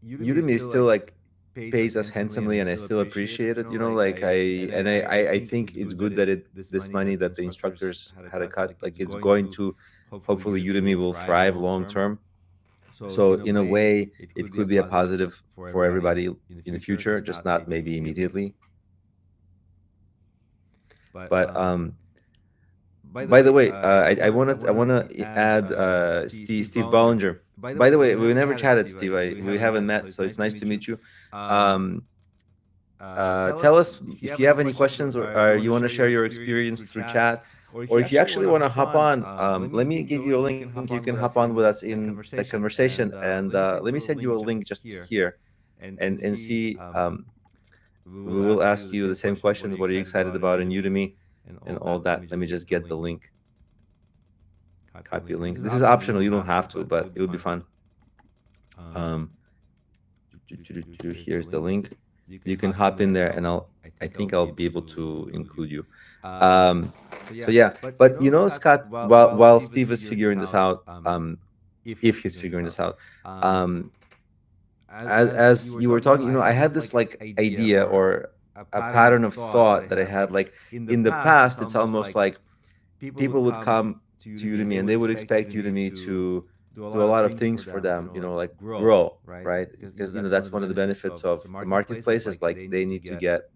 Udemy is still like pays us handsomely, and I still appreciate it. You know, like I think it's good that this money that the instructors had a cut, like it's going to, hopefully Udemy will thrive long term. So in a way, it could be a positive for everybody in the future, just not maybe immediately. But by the way, I want to add Steve Bollinger. By the way, we never chatted, Steve. We haven't met, so it's nice to meet you. Tell us if you have any questions, or you want to share your experience through chat, or if you actually want to hop on. Let me give you a link. You can hop on with us in the conversation, and let me send you a link just here, and see. We will ask you the same questions. What are you excited about in Udemy, and all that. Let me just get the link. Copy a link. This is optional. You don't have to, but it would be fun. Here's the link. You can hop in there, and I think I'll be able to include you. So yeah, but you know, Scott, while Steve is figuring this out, if he's figuring this out, as you were talking, you know, I had this like idea or a pattern of thought that I had. Like in the past, it's almost like people would come to Udemy and they would expect Udemy to do a lot of things for them, you know, like grow, right? Because you know, that's one of the benefits of the marketplace, is like they need to get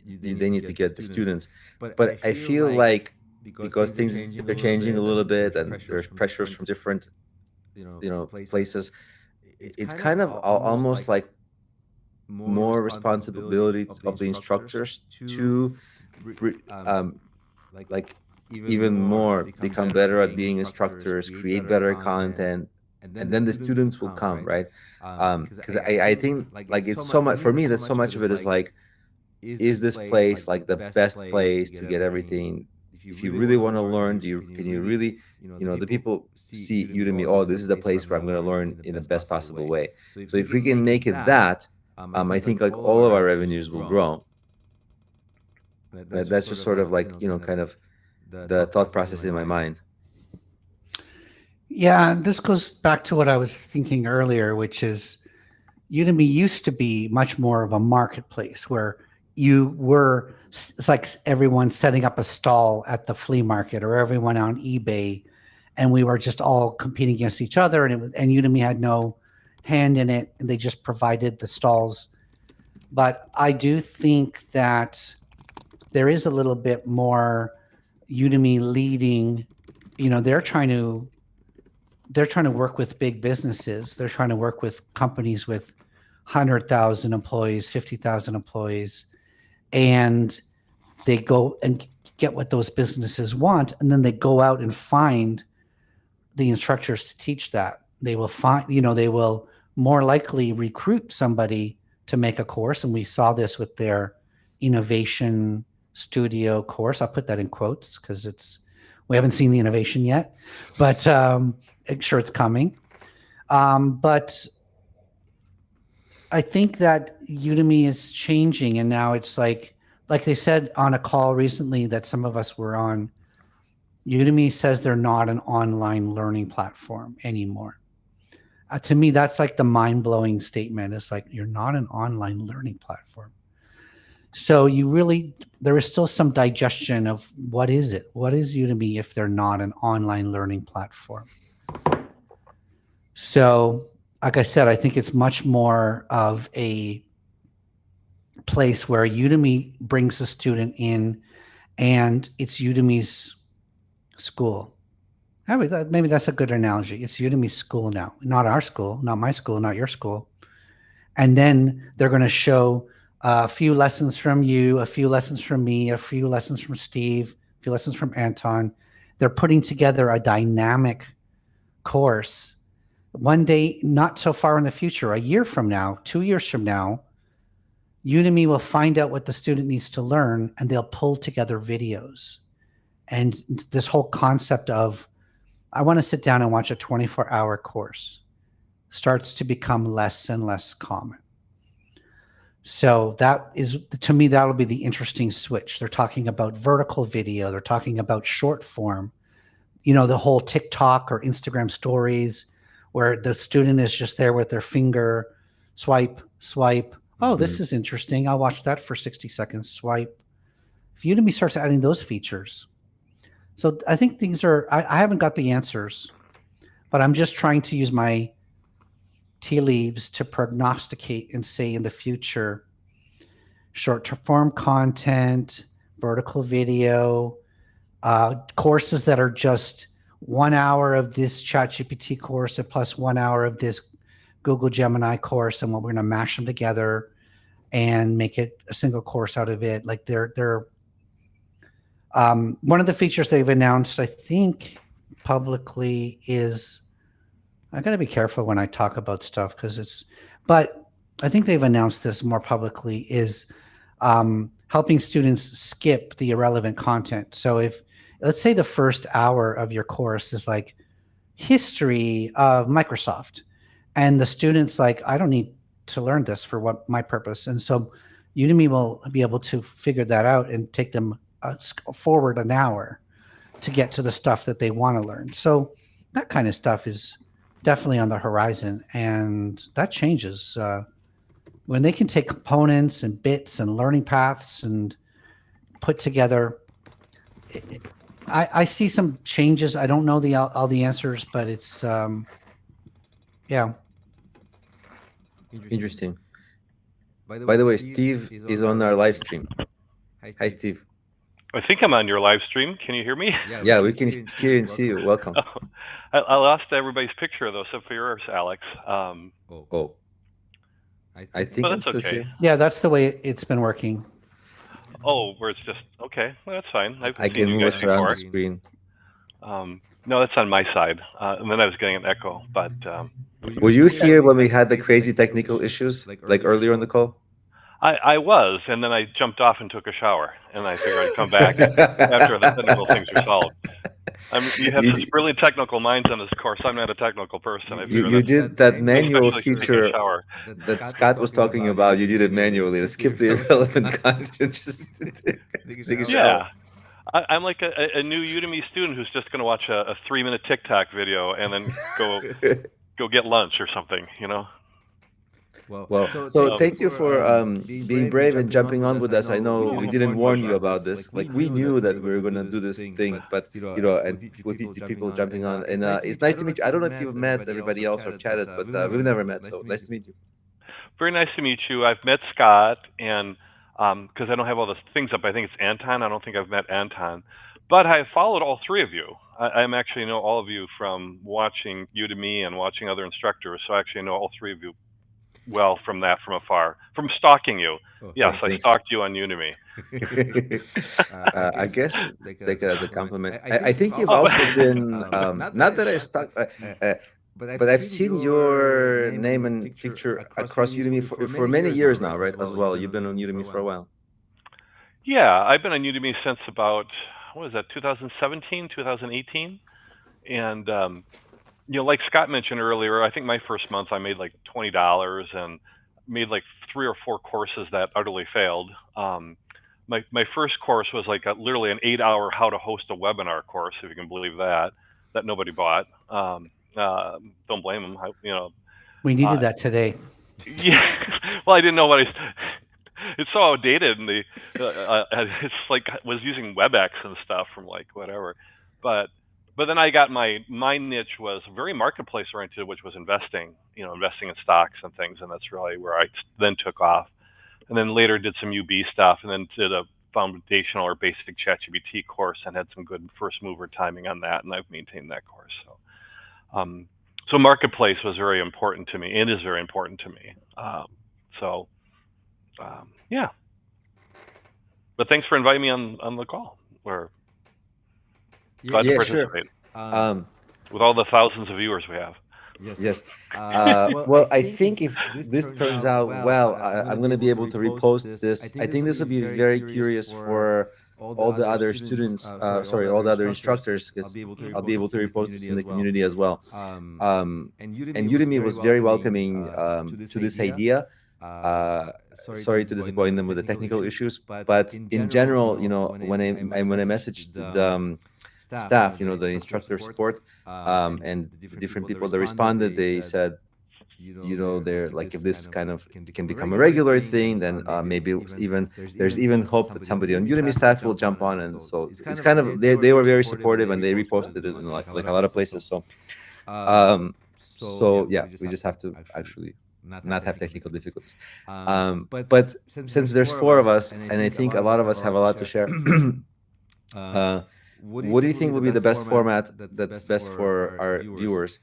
they need to get the students. But I feel like because things are changing a little bit and there's pressures from different places, it's kind of almost like more responsibility of the instructors to like even more become better at being instructors, create better content, and then the students will come, right? Because I think like it's so much for me that so much of it is like, is this place like the best place to get everything? If you really want to learn, can you really, the people see Udemy, oh, this is the place where I'm going to learn in the best possible way. So if we can make it that, I think like all of our revenues will grow. That's just sort of like, kind of the thought process in my mind. Yeah, this goes back to what I was thinking earlier, which is Udemy used to be much more of a marketplace where it's like everyone setting up a stall at the flea market or everyone on eBay, and we were just all competing against each other, and Udemy had no hand in it, and they just provided the stalls. But I do think that there is a little bit more Udemy leading. They're trying to work with big businesses. They're trying to work with companies with 100,000 employees, 50,000 employees, and they go and get what those businesses want, and then they go out and find the instructors to teach that. They will find, they will more likely recruit somebody to make a course, and we saw this with their innovation studio course. I'll put that in quotes because we haven't seen the innovation yet, but I'm sure it's coming. But I think that Udemy is changing, and now it's like they said on a call recently that some of us were on, Udemy says they're not an online learning platform anymore. To me, that's like the mind-blowing statement. It's like, you're not an online learning platform. So there is still some digestion of what is it? What is Udemy if they're not an online learning platform? So, like I said, I think it's much more of a place where Udemy brings the student in, and it's Udemy's school. Maybe that's a good analogy. It's Udemy's school now, not our school, not my school, not your school. And then they're going to show a few lessons from you, a few lessons from me, a few lessons from Steve, a few lessons from Anton. They're putting together a dynamic course. One day, not so far in the future, a year from now, 2 years from now, Udemy will find out what the student needs to learn, and they'll pull together videos. And this whole concept of, I want to sit down and watch a 24-hour course starts to become less and less common. So that is, to me, that'll be the interesting switch. They're talking about vertical video. They're talking about short form, the whole TikTok or Instagram stories where the student is just there with their finger, swipe. Oh, this is interesting. I'll watch that for 60 seconds, swipe. If Udemy starts adding those features. So I think I haven't got the answers, but I'm just trying to use my tea leaves to prognosticate and say in the future, short form content, vertical video, courses that are just 1 hour of this ChatGPT course and plus 1 hour of this Google Gemini course, and we're going to mash them together and make it a single course out of it. Like they're one of the features they've announced, I think publicly, is, I got to be careful when I talk about stuff but I think they've announced this more publicly, is helping students skip the irrelevant content. So if, let's say the first hour of your course is like history of Microsoft, and the student's like, I don't need to learn this for what my purpose. And so Udemy will be able to figure that out and take them forward an hour to get to the stuff that they want to learn. So that kind of stuff is definitely on the horizon, and that changes when they can take components and bits and learning paths and put together. I see some changes. I don't know all the answers, but it's yeah. Interesting. By the way, Steve is on our live stream. Hi, Steve. I think I'm on your live stream. Can you hear me? Yeah, we can hear and see you. Welcome. I lost everybody's picture though, except for yours, Alex. Oh, I think But I'm that's still okay. here. Yeah, that's the way it's been working. Oh, where it's just okay. Well, that's fine. I've I seen can you move guys us around the before. screen. No, that's on my side. And then I was getting an echo. But Were you here when we had the crazy technical issues, like earlier on the call? I was, and then I jumped off and took a shower, and I figured I'd come back after the technical things are solved. You have such brilliant technical minds on this course. I'm not a technical person. You did that manual especially taking a feature shower. that Scott was talking about. You did it manually to skip the irrelevant content. Just take a shower. Yeah. I'm like a new Udemy student who's just going to watch a 3-minute TikTok video and then go get lunch or something, you know? Well, so thank you for being brave and jumping on with us. I know we didn't warn you about this. Like we knew that we were going to do this thing, but and with people jumping on, and it's nice to meet you. I don't know if you've met everybody else or chatted, but we've never met. So nice to meet you. Very nice to meet you. I've met Scott, and because I don't have all the things up, I think it's Anton. I don't think I've met Anton, but I followed all three of you. I actually know all of you from watching Udemy and watching other instructors. So I actually know all three of you well from afar, from stalking you. Yes, I stalked you on Udemy. I guess take it as a compliment. I think you've also been, not that I stalked, but I've seen your name and picture across Udemy for many years now, right? As well, you've been on Udemy for a while. Yeah, I've been on Udemy since about, what was that, 2017, 2018? And like Scott mentioned earlier, I think my first month I made like $20 and made like 3 or 4 courses that utterly failed. My first course was like literally an 8-hour how to host a webinar course, if you can believe that nobody bought. Don't blame them. We needed that today. Yeah. Well, I didn't know what it's so outdated, and it's like I was using WebEx and stuff from like whatever, but then I got my niche was very marketplace oriented, which was investing in stocks and things, and that's really where I then took off. And then later did some UB stuff, and then did a foundational or basic ChatGPT course and had some good first mover timing on that, and I've maintained that course. So marketplace was very important to me. It is very important to me. Yeah. But thanks for inviting me on the call. We're glad to participate. Sure. With all the thousands of viewers we have. Yes. Well, I think if this turns out well, I'm going to be able to repost this. I think this will be very curious for all the other students, all the other instructors, because I'll be able to repost this in the community as well. And Udemy was very welcoming to this idea. Sorry to disappoint them with the technical issues, but in general, when I messaged the staff, the instructor support, and the different people that responded, they said, they're like, if this kind of can become a regular thing, then maybe there's even hope that somebody on Udemy staff will jump on. And so it's kind of, they were very supportive, and they reposted it in like a lot of places. So yeah, we just have to actually not have technical difficulties. But since there's 4 of us, and I think a lot of us have a lot to share, what do you think would be the best format that's best for our viewers?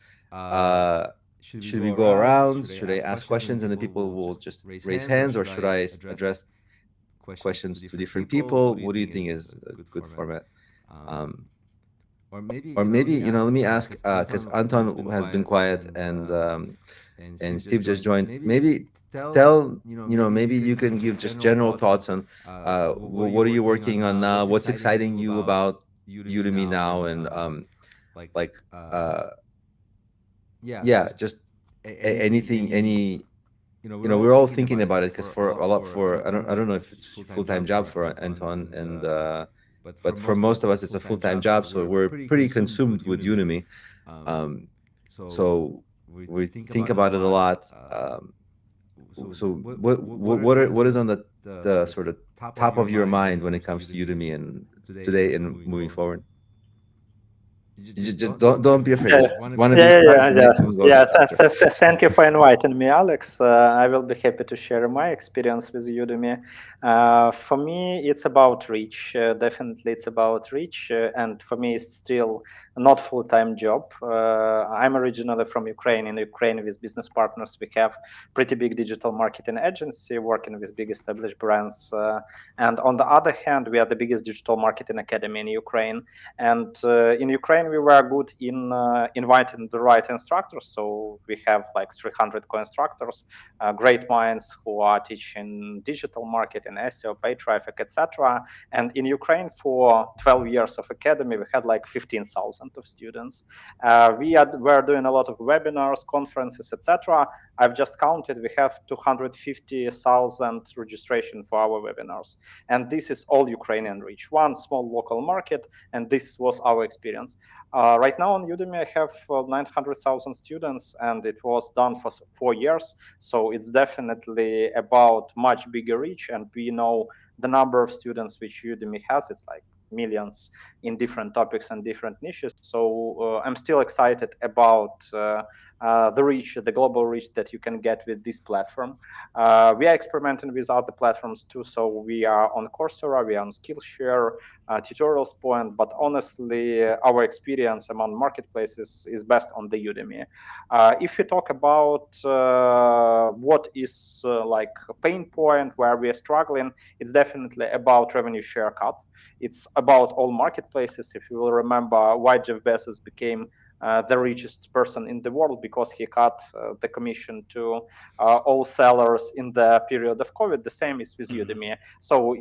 Should we go around? Should I ask questions and then people will just raise hands, or should I address questions to different people? What do you think is a good format? Or maybe let me ask, because Anton has been quiet and Steve just joined. Maybe tell maybe you can give just general thoughts on what are you working on now? What's exciting you about Udemy now? And just anything. We're all thinking about it, because I don't know if it's full-time job for Anton, and but for most of us it's a full-time job, so we're pretty consumed with Udemy. So we think about it a lot. So what is on the sort of top of your mind when it comes to Udemy and today and moving forward? Just don't be afraid. Yeah. One of these Yeah, times, the next one's going yeah. to Thank you for inviting me, Alex. I will be happy to share my experience with Udemy. For me, it's about reach. Definitely, it's about reach, and for me, it's still not full-time job. I'm originally from Ukraine. In Ukraine, with business partners, we have pretty big digital marketing agency working with big established brands. And on the other hand, we are the biggest digital marketing academy in Ukraine. And in Ukraine, we were good in inviting the right instructors. So we have like 300 co-instructors, great minds who are teaching digital marketing, SEO, paid traffic, etc. And in Ukraine, for 12 years of academy, we had like 15,000 of students. We're doing a lot of webinars, conferences, etc. I've just counted, we have 250,000 registration for our webinars. And this is all Ukrainian reach, one small local market, and this was our experience. Right now on Udemy, I have 900,000 students, and it was done for 4 years. So it's definitely about much bigger reach, and we know the number of students which Udemy has. It's like millions in different topics and different niches. So I'm still excited about the reach, the global reach that you can get with this platform. We are experimenting with other platforms too. So we are on Coursera, we are on Skillshare, Tutorials Point, but honestly, our experience among marketplaces is best on the Udemy. If you talk about what is like a pain point where we are struggling, it's definitely about revenue share cut. It's about all marketplaces. If you will remember why Jeff Bezos became the richest person in the world, because he cut the commission to all sellers in the period of COVID. The same is with Udemy. So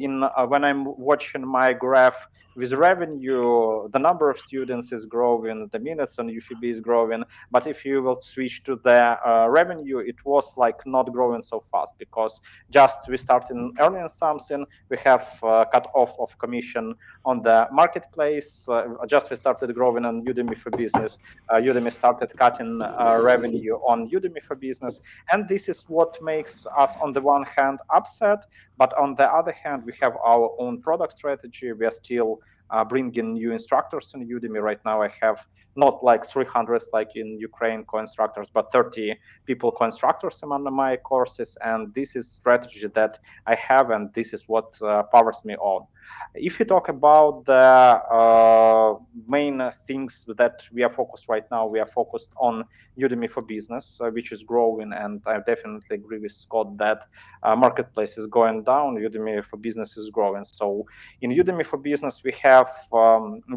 when I'm watching my graph with revenue, the number of students is growing, the minutes on UFB is growing. But if you will switch to the revenue, it was like not growing so fast, because just we started earning something, we have cut off of commission on the marketplace. Just we started growing on Udemy for Business. Udemy started cutting revenue on Udemy for Business. And this is what makes us, on the one hand, upset, but on the other hand, we have our own product strategy. We are still bringing new instructors in Udemy. Right now, I have not like 300 like in Ukraine co-instructors, but 30 people co-instructors among my courses. And this is strategy that I have, and this is what powers me on. If you talk about the main things that we are focused right now, we are focused on Udemy for Business, which is growing, and I definitely agree with Scott that marketplace is going down, Udemy for Business is growing. So in Udemy for Business, we have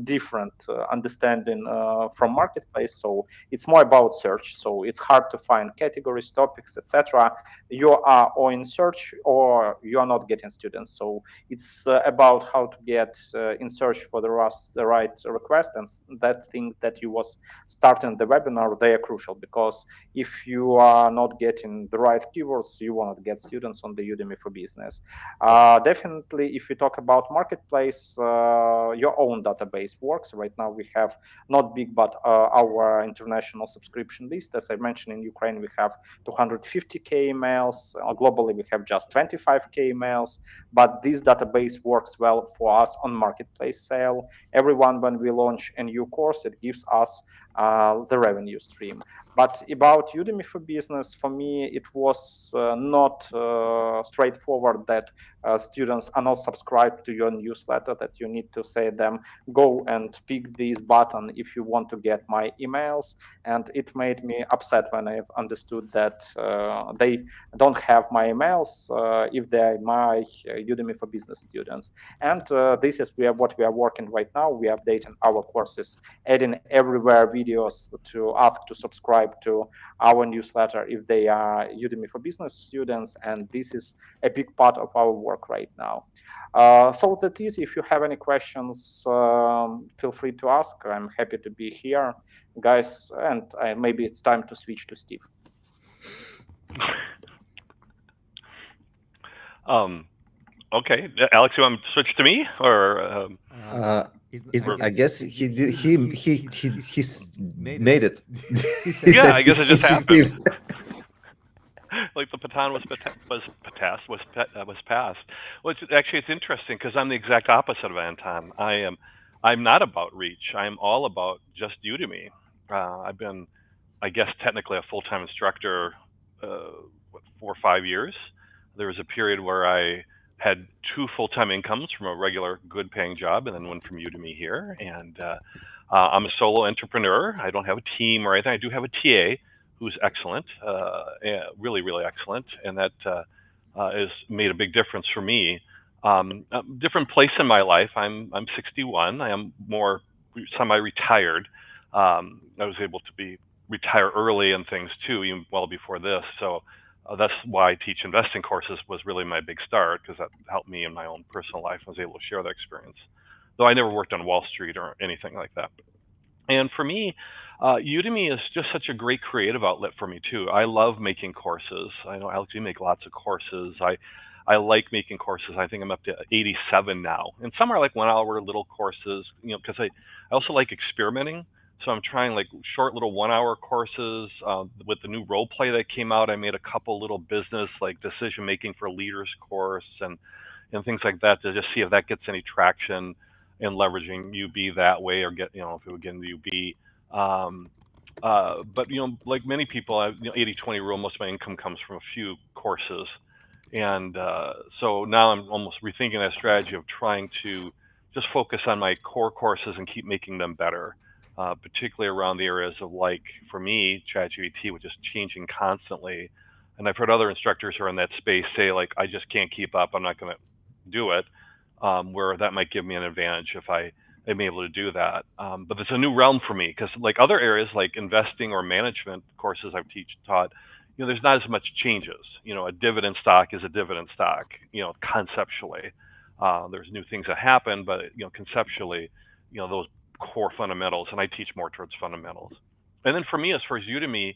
different understanding from marketplace. So it's more about search. So it's hard to find categories, topics, etc. You are or in search or you are not getting students. So it's about how to get in search for the right request, and that thing that you was starting the webinar, they are crucial, because if you are not getting the right keywords, you will not get students on the Udemy for Business. Definitely, if we talk about marketplace, your own database works. Right now, we have not big, but our international subscription list. As I mentioned, in Ukraine, we have 250K emails. Globally, we have just 25K emails. But this database works well for us on marketplace sale. Everyone, when we launch a new course, it gives us the revenue stream. But about Udemy for Business, for me, it was not straightforward that students are not subscribed to your newsletter, that you need to say them, go and pick this button if you want to get my emails. And it made me upset when I understood that they don't have my emails if they are my Udemy for Business students. And this is what we are working right now. We are updating our courses, adding everywhere videos to ask to subscribe to our newsletter if they are Udemy for Business students. And this is a big part of our work right now. So that's it. If you have any questions, feel free to ask. I'm happy to be here, guys. And maybe it's time to switch to Steve. Okay, Alex, you want to switch to me, or? I guess he's made it. Yeah, I guess it just happened. Like the baton was passed. Well, it's interesting because I'm the exact opposite of Anton. I I'm not about reach. I'm all about just Udemy. I've been, I guess, technically a full-time instructor, what, 4 or 5 years. There was a period where I had 2 full-time incomes from a regular good-paying job, and then one from Udemy here. And I'm a solo entrepreneur. I don't have a team or anything. I do have a TA who's excellent, really, really excellent, and that has made a big difference for me. Different place in my life. I'm 61. I am more semi-retired. I was able to retire early and things too, even well before this. So that's why I teach investing courses was really my big start, because that helped me in my own personal life. I was able to share that experience, though I never worked on Wall Street or anything like that. And for me, Udemy is just such a great creative outlet for me too. I love making courses. I know, Alex, you make lots of courses. I like making courses. I think I'm up to 87 now, and some are like 1 hour little courses. Because I also like experimenting. So I'm trying like short little 1 hour courses. With the new role play that came out, I made a couple little business like decision making for leaders course and things like that to just see if that gets any traction in leveraging UB that way, or get if it would get into UB. But like many people, 80-20 rule. Most of my income comes from a few courses, and so now I'm almost rethinking that strategy of trying to just focus on my core courses and keep making them better, particularly around the areas of, like, for me, ChatGPT, which is changing constantly. And I've heard other instructors who are in that space say, like, I just can't keep up. I'm not going to do it, where that might give me an advantage if I am able to do that. But it's a new realm for me, because like other areas like investing or management courses I've taught, there's not as much changes. A dividend stock is a dividend stock, conceptually. There's new things that happen, but conceptually, those core fundamentals, and I teach more towards fundamentals. And then for me, as far as Udemy,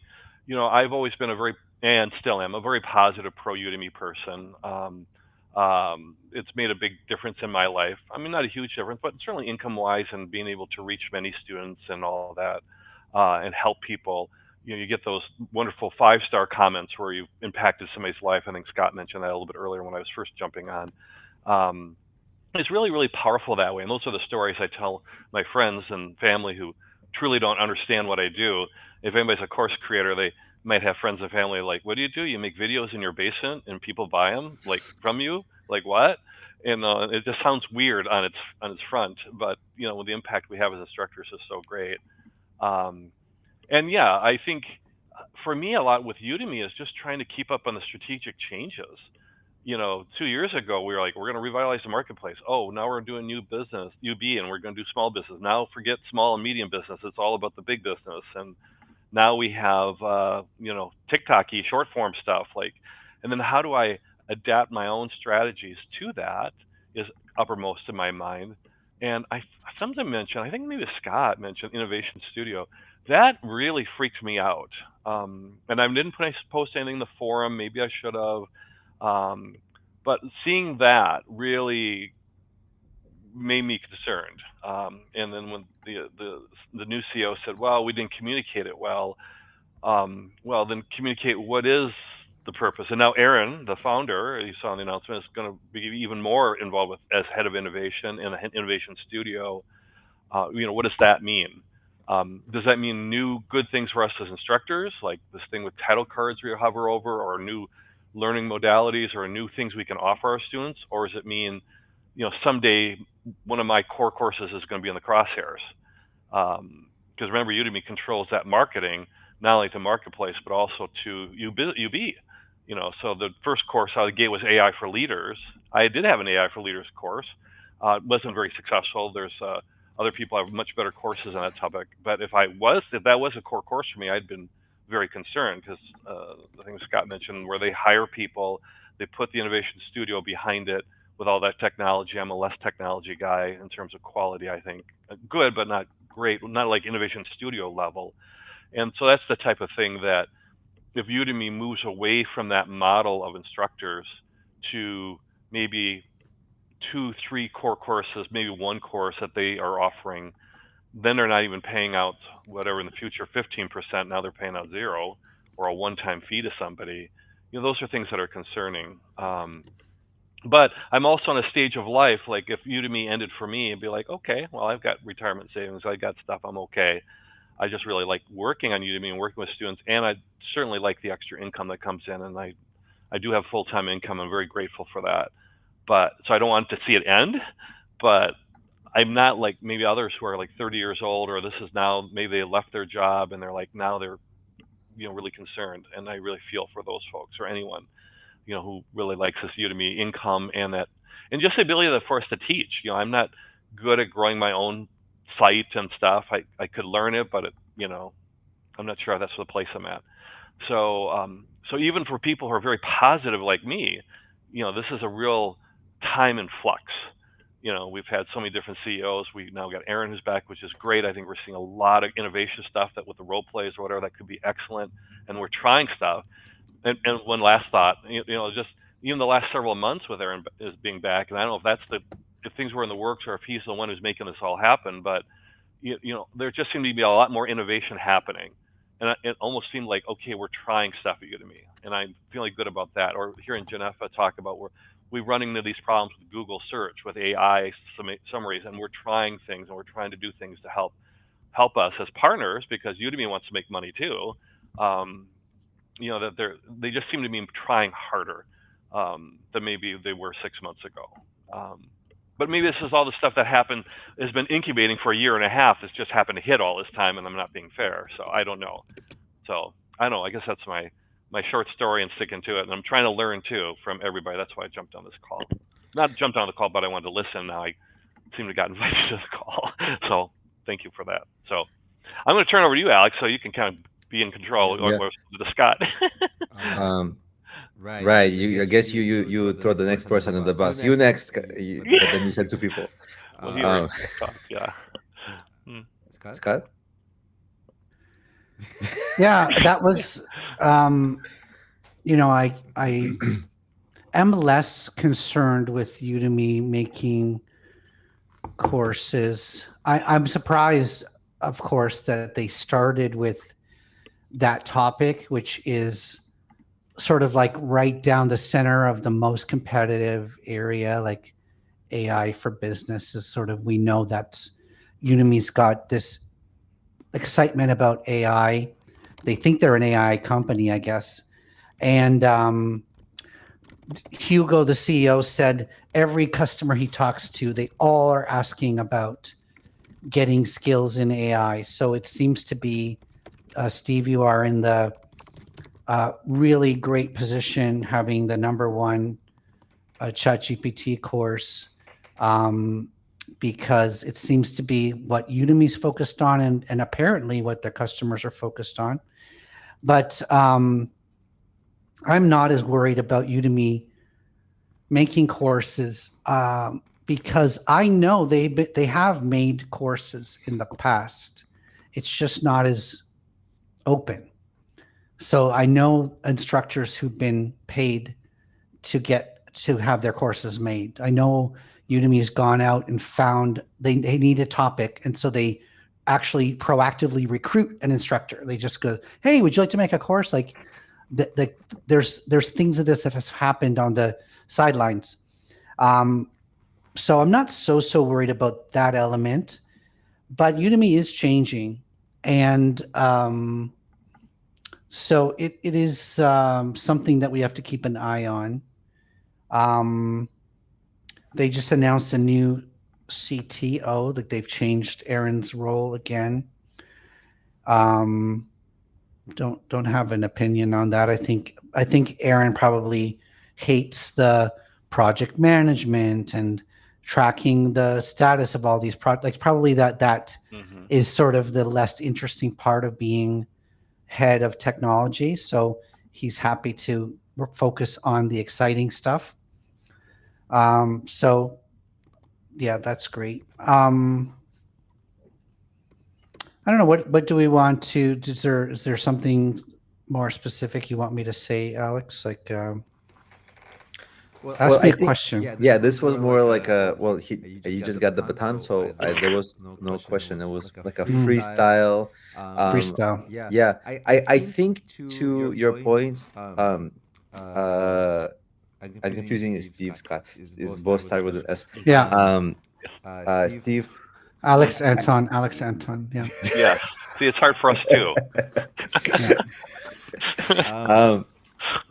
I've always been and still am a very positive pro Udemy person. It's made a big difference in my life. I mean, not a huge difference, but certainly income-wise and being able to reach many students and all that, and help people. You get those wonderful 5-star comments where you've impacted somebody's life. I think Scott mentioned that a little bit earlier when I was first jumping on. It's really, really powerful that way. And those are the stories I tell my friends and family who truly don't understand what I do. If anybody's a course creator, they might have friends and family like, what do? You make videos in your basement and people buy them, like, from you? Like, what? And it just sounds weird on its front, but the impact we have as instructors is so great. And yeah, I think for me, a lot with Udemy is just trying to keep up on the strategic changes. 2 years ago, we were like, we're going to revitalize the marketplace. Oh, now we're doing new business, UB, and we're going to do small business. Now forget small and medium business. It's all about the big business. And now we have, TikTok-y short form stuff. And then how do I adapt my own strategies to that is uppermost in my mind. And I think maybe Scott mentioned Innovation Studio. That really freaks me out. And I didn't post anything in the forum. Maybe I should have. But seeing that really made me concerned. And then when the new CEO said, well, we didn't communicate it well, then communicate what is the purpose. And now Aaron, the founder, you saw in the announcement, is going to be even more involved as head of innovation in the Innovation Studio. What does that mean? Does that mean new good things for us as instructors, like this thing with title cards we hover over, or new learning modalities, or new things we can offer our students? Or does it mean, someday one of my core courses is going to be in the crosshairs? Because remember, Udemy controls that marketing, not only to marketplace, but also to UB. So the first course out of the gate was AI for Leaders. I did have an AI for Leaders course. It wasn't very successful. There's other people have much better courses on that topic. But if that was a core course for me, I'd been very concerned, because the thing Scott mentioned, where they hire people, they put the Innovation Studio behind it with all that technology. I'm a less technology guy in terms of quality, I think. Good, but not great, not like Innovation Studio level. And so that's the type of thing that if Udemy moves away from that model of instructors to maybe 2-3 core courses, maybe one course that they are offering, then they're not even paying out whatever in the future, 15%. Now they're paying out 0, or a one-time fee to somebody. Those are things that are concerning. But I'm also in a stage of life, like if Udemy ended for me, it'd be like, okay, well, I've got retirement savings, I got stuff, I'm okay. I just really like working on Udemy and working with students, and I certainly like the extra income that comes in, and I do have full-time income. I'm very grateful for that. But so I don't want to see it end, but I'm not like maybe others who are like 30 years old, or this is now maybe they left their job and they're like now they're really concerned, and I really feel for those folks or anyone who really likes this Udemy income and just the ability for us to teach. I'm not good at growing my own site and stuff. I could learn it, but I'm not sure if that's the place I'm at. So even for people who are very positive like me, this is a real time in flux. We've had so many different CEOs. We now got Aaron who's back, which is great. I think we're seeing a lot of innovation stuff that with the role plays or whatever that could be excellent, and we're trying stuff. And one last thought, just even the last several months with Aaron is being back, and I don't know if things were in the works or if he's the one who's making this all happen, but there just seemed to be a lot more innovation happening, and it almost seemed like, okay, we're trying stuff at Udemy, and I'm feeling good about that. Or hearing Genefa talk about we're running into these problems with Google search, with AI summaries, and we're trying things, and we're trying to do things to help us as partners, because Udemy wants to make money too. That they just seem to be trying harder than maybe they were 6 months ago. But maybe this is all the stuff that has been incubating for a year and a half. It's just happened to hit all this time, and I'm not being fair. So I don't know. I guess that's my short story and sticking to it. And I'm trying to learn too from everybody. That's why I jumped on this call. Not jumped on the call, but I wanted to listen. Now I seem to got invited to the call. So thank you for that. So I'm going to turn over to you, Alex, so you can kind of be in control, or to Scott. Right. I guess you throw the next person on the bus. You next. But then you said two people. Well, he already talked, yeah. Scott? Yeah, that was, I am less concerned with Udemy making courses. I'm surprised, of course, that they started with that topic, which is sort of like right down the center of the most competitive area, like AI for business is sort of, we know that's Udemy's got this excitement about AI. They think they're an AI company, I guess. And Hugo, the CEO, said every customer he talks to, they all are asking about getting skills in AI. So it seems to be, Steve, you are in the really great position, having the #1 ChatGPT course, because it seems to be what Udemy's focused on, and apparently what their customers are focused on. But I'm not as worried about Udemy making courses, because I know they have made courses in the past. It's just not as open. So I know instructors who've been paid to have their courses made. I know Udemy has gone out and found they need a topic, and so they actually proactively recruit an instructor. They just go, "Hey, would you like to make a course?" Like, there's things of this that has happened on the sidelines. So I'm not so worried about that element, but Udemy is changing, and so it is something that we have to keep an eye on. They just announced a new CTO, that they've changed Aaron's role again. Don't have an opinion on that. I think Aaron probably hates the project management and tracking the status of all these projects. Like, probably that is sort of the less interesting part of being head of technology. So he's happy to focus on the exciting stuff. So yeah, that's great. I don't know, what do we want to, is there something more specific you want me to say, Alex? Like, ask me a question. Yeah, this was more like you just got the baton, so there was no question. It was like a freestyle. Freestyle. Yeah, I think to your points, I'm confusing Steve's class. Is both start with an S. Yeah. Steve. Alex Anton. Yeah. Yes. See, it's hard for us too.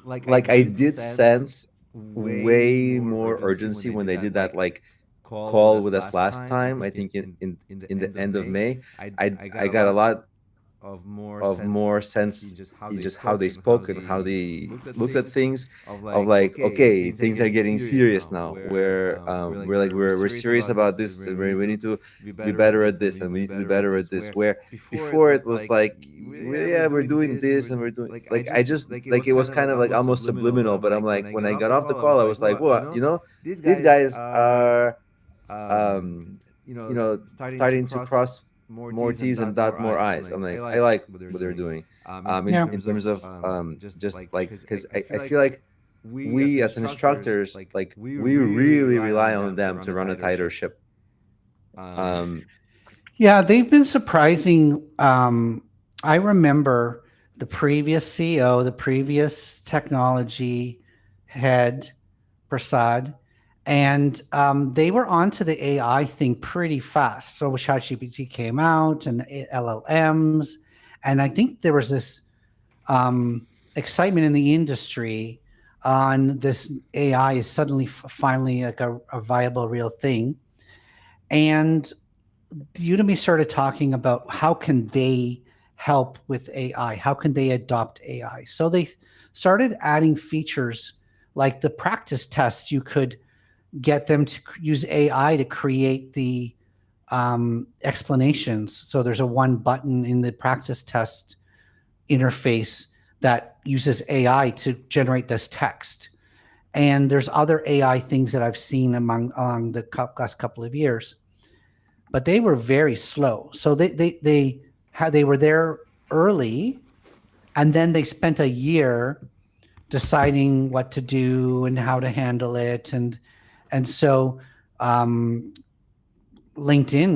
Like I did sense way more urgency when they did that like call with us last time. I think in the end of May, I got a lot of more sense in just how they spoke and how they looked at things of like, okay, things are getting serious now, where we're serious about this, and we need to be better at this, and we need to be better at this, where before it was like, yeah, we're doing this and we're doing like, I just like, it was kind of like almost subliminal, but I'm like, when I got off the call, I was like, well, these guys are starting to cross more T's and dot more I's. I'm like, I like what they're doing. In terms of just like, because I feel like we as instructors, like we really rely on them to run a tighter ship. Yeah, they've been surprising. I remember the previous CEO, the previous technology head, Prasad, and they were onto the AI thing pretty fast. So ChatGPT came out and LLMs, and I think there was this excitement in the industry on this AI is suddenly finally like a viable real thing. And Udemy started talking about how can they help with AI? How can they adopt AI? So they started adding features like the practice test. You could get them to use AI to create the explanations. So there's a one button in the practice test interface that uses AI to generate this text. And there's other AI things that I've seen among the last couple of years, but they were very slow. So they were there early, and then they spent a year deciding what to do and how to handle it, and so LinkedIn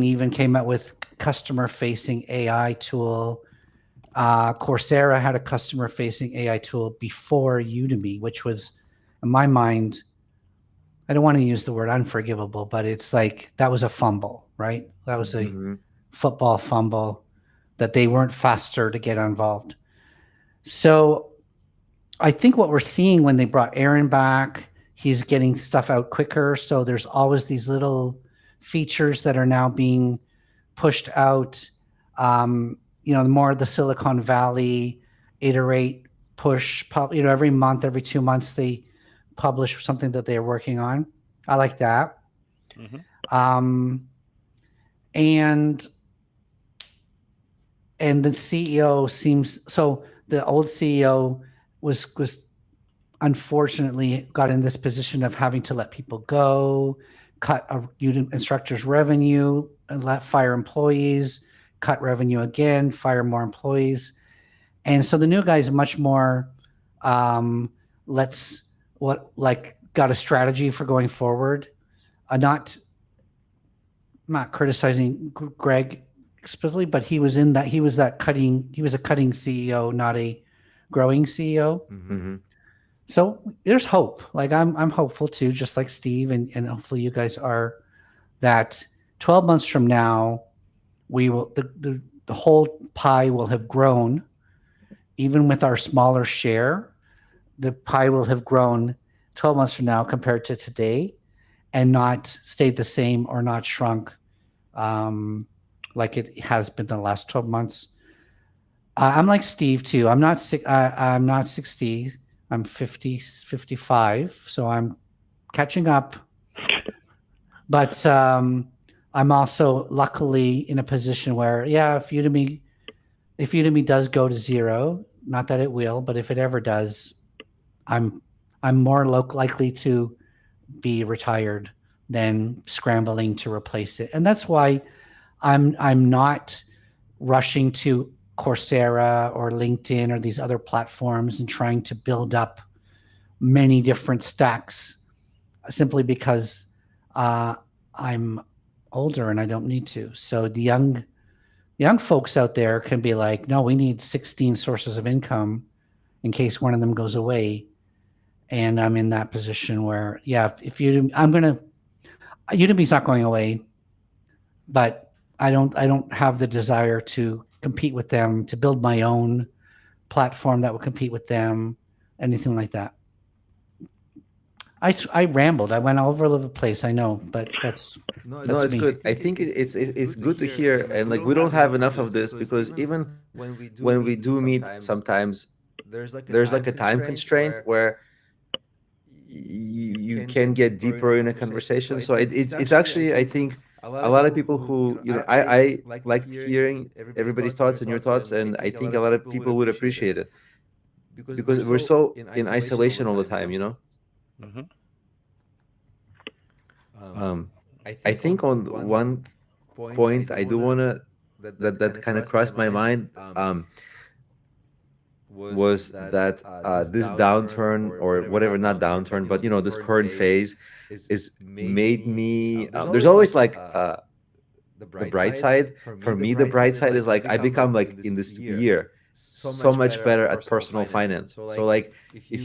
even came out with customer-facing AI tool. Coursera had a customer-facing AI tool before Udemy, which was, in my mind, I don't want to use the word unforgivable, but it's like that was a fumble, right? That was a football fumble that they weren't faster to get involved. So I think what we're seeing when they brought Aaron back, he's getting stuff out quicker. So there's always these little features that are now being pushed out. The more the Silicon Valley iterate, push, every month, every 2 months, they publish something that they're working on. I like that. And the CEO seems, so the old CEO was unfortunately got in this position of having to let people go, cut a instructor's fire employees, cut revenue again, fire more employees. And so the new guy is much more, got a strategy for going forward. Not criticizing Greg explicitly, but he was a cutting CEO, not a growing CEO. Mm-hmm. So there's hope. Like I'm hopeful too, just like Steve, and hopefully you guys are, that 12 months from now, we will the whole pie will have grown. Even with our smaller share, the pie will have grown 12 months from now compared to today, and not stayed the same or not shrunk like it has been the last 12 months. I'm like Steve too. I'm not 60. I'm 55. So I'm catching up. But I'm also luckily in a position where, if Udemy does go to zero, not that it will, but if it ever does, I'm more likely to be retired than scrambling to replace it. And that's why I'm not rushing to Coursera or LinkedIn or these other platforms and trying to build up many different stacks, simply because I'm older and I don't need to. So the young folks out there can be like, no, we need 16 sources of income in case one of them goes away. and I'm in that position where, yeah, if you, Udemy's not going away, but I don't have the desire to compete with them, to build my own platform that will compete with them, anything like that. I rambled. I went all over the place. I know, but that's No, that's it's me. good. I think it's good to hear, and like we don't have enough of this because even when we do meet, sometimes there's like a time constraint where you can get deeper in a conversation. So it's actually, I think, a lot of people who, I liked hearing everybody's thoughts and your thoughts, and I think a lot of people would appreciate it because we're so in isolation all the time, Mm-hmm. I think on one point I do wanna that kind of crossed my mind, was that this downturn or whatever, not downturn, but this current phase is made me. There's always like the bright side. For me, the bright side is like I become like in this year so much better at personal finance. So like if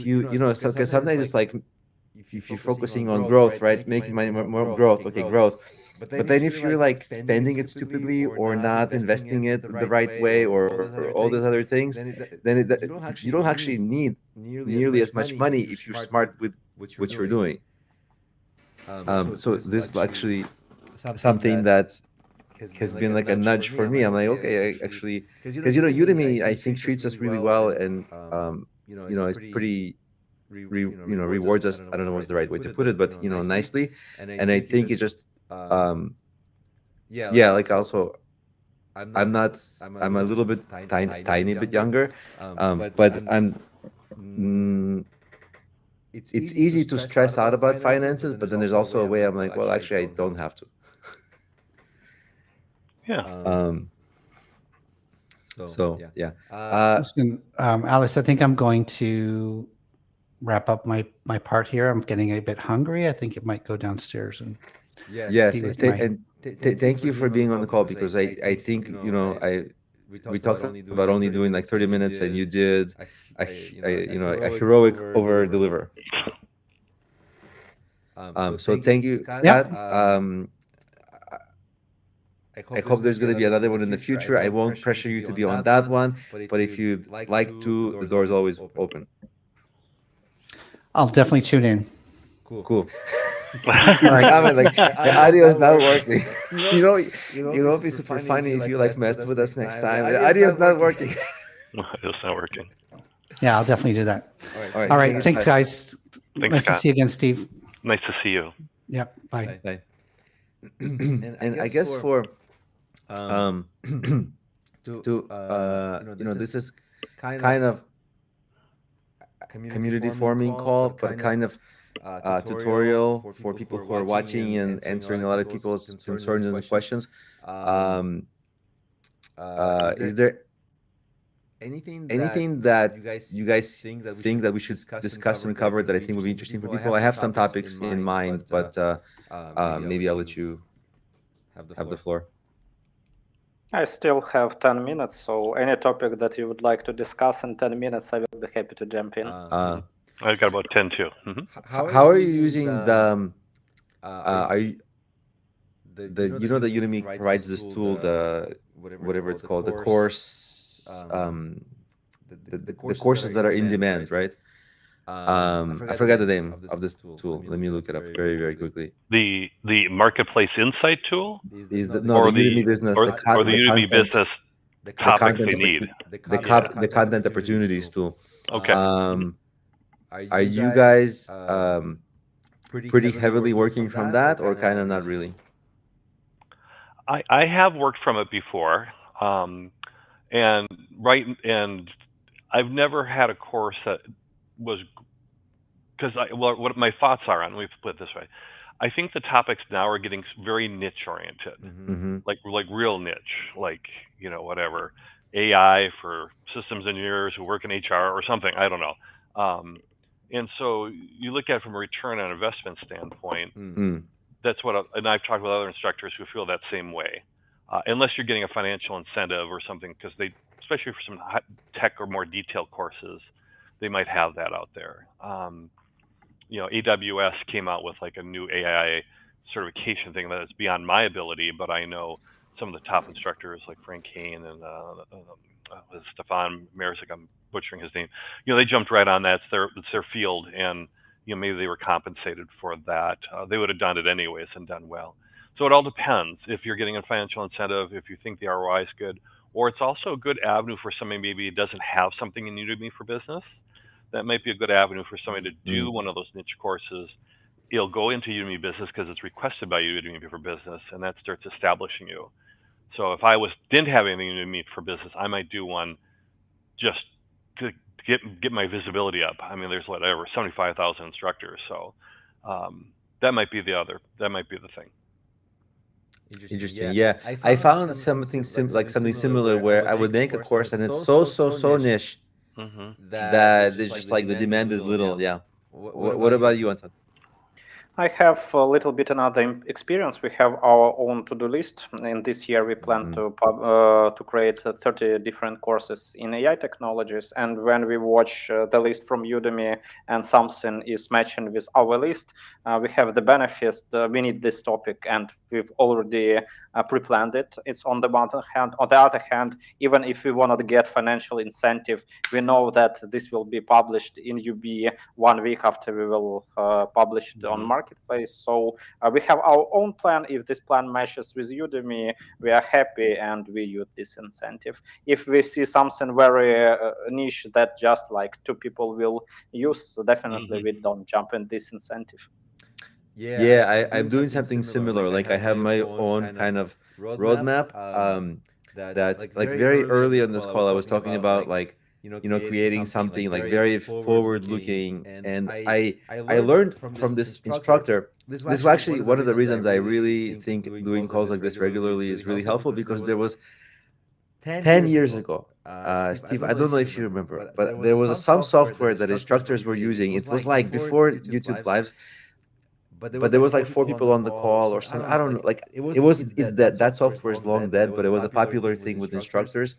so, 'cause sometimes it's like if you're focusing on growth, right, making money, more growth, okay, growth. But then if you're like spending it stupidly or not investing it the right way or all those other things, then you don't actually need nearly as much money if you're smart with what you're doing. So this is actually something that has been like a nudge for me. I'm like, okay, I actually, because Udemy, I think treats us really well, and it's pretty rewards us. I don't know what's the right way to put it, but nicely. And I think it's just yeah, like also I'm a little bit tiny bit younger, but I'm it's easy to stress out about finances, but then there's also a way I'm like, well, actually I don't have to. Yeah. So yeah. Listen, Alex, I think I'm going to wrap up my part here. I'm getting a bit hungry. I think it might go downstairs and Yes, be with and thank you for being on the call, because I think we talked about only doing like 30 minutes, and you did a heroic over deliver. So thank you, Scott. I hope there's going to be another one in the future. I won't pressure you to be on that one, but if you'd like to, the door is always open. I'll definitely tune in. Cool. Like the audio is not working. It'll be super funny if you like messed with us next time. The audio is not working. It's not working. Yeah, I'll definitely do that. All right. Thanks, guys. Thanks, nice Scott. to see you again, Steve. Nice to see you. Yep. Bye. Bye. And I guess for this is kind of community forming call, but kind of tutorial for people who are watching and answering a lot of people's concerns and questions. Is there anything that you guys think that we should discuss and cover that I think would be interesting for people? I have some topics in mind, but maybe I'll let you have the floor. I still have 10 minutes, so any topic that you would like to discuss in 10 minutes, I will be happy to jump in. I've got about 10 too. Mm-hmm. How are you using the are you the that Udemy provides this tool, the whatever it's called, the course, the courses that are in demand, right? I forgot the name of this tool. Let me look it up very, very quickly. The Marketplace Insight tool? Is the Udemy Business, or the Udemy Business topics they need. The content opportunities tool. Okay. Are you guys pretty heavily working from that, or kind of not really? I have worked from it before, and I've never had a course that was, because what my thoughts are on, let me put it this way. I think the topics now are getting very niche oriented, like real niche, like whatever, AI for systems engineers who work in HR or something. I don't know. And so you look at it from a return on investment standpoint. That's what, and I've talked with other instructors who feel that same way. Unless you're getting a financial incentive or something, because they, especially for some tech or more detailed courses, they might have that out there. AWS came out with like a new AI certification thing that is beyond my ability, but I know some of the top instructors like Frank Kane and Stefan Merzik, I'm butchering his name. They jumped right on that. It's their field, and maybe they were compensated for that. They would have done it anyways and done well. So it all depends. If you're getting a financial incentive, if you think the ROI is good, or it's also a good avenue for somebody maybe doesn't have something in Udemy for business. That might be a good avenue for somebody to do one of those niche courses. It'll go into Udemy Business because it's requested by Udemy for Business, and that starts establishing you. So if I didn't have anything in Udemy for Business, I might do one just to get my visibility up. I mean, there's whatever 75,000 instructors, so that might be the thing. Interesting. Yeah, I found something similar where I would make a course and it's so niche that it's just like the demand is little. Yeah. What about you, Anton? I have a little bit another experience. We have our own to-do list, and this year we plan to create 30 different courses in AI technologies. And when we watch the list from Udemy and something is matching with our list, we have the benefits. We need this topic, and we've already pre-planned it. It's on the one hand. On the other hand, even if we want to get financial incentive, we know that this will be published in UB 1 week after we will publish it on Marketplace. So we have our own plan. If this plan matches with Udemy, we are happy and we use this incentive. If we see something very niche that just like 2 people will use, definitely we don't jump in this incentive. Yeah, I'm doing something similar. Like I have my own kind of roadmap. That like very early on this call, I was talking about like creating something like very forward looking, and I learned from this instructor. This was actually one of the reasons I really think doing calls like this regularly is really helpful, because there was 10 years ago, Steve, I don't know if you remember, but there was some software that instructors were using. It was like before YouTube Lives, but there was like 4 people on the call or something. I don't know. Like it's that software is long dead, but it was a popular thing with instructors.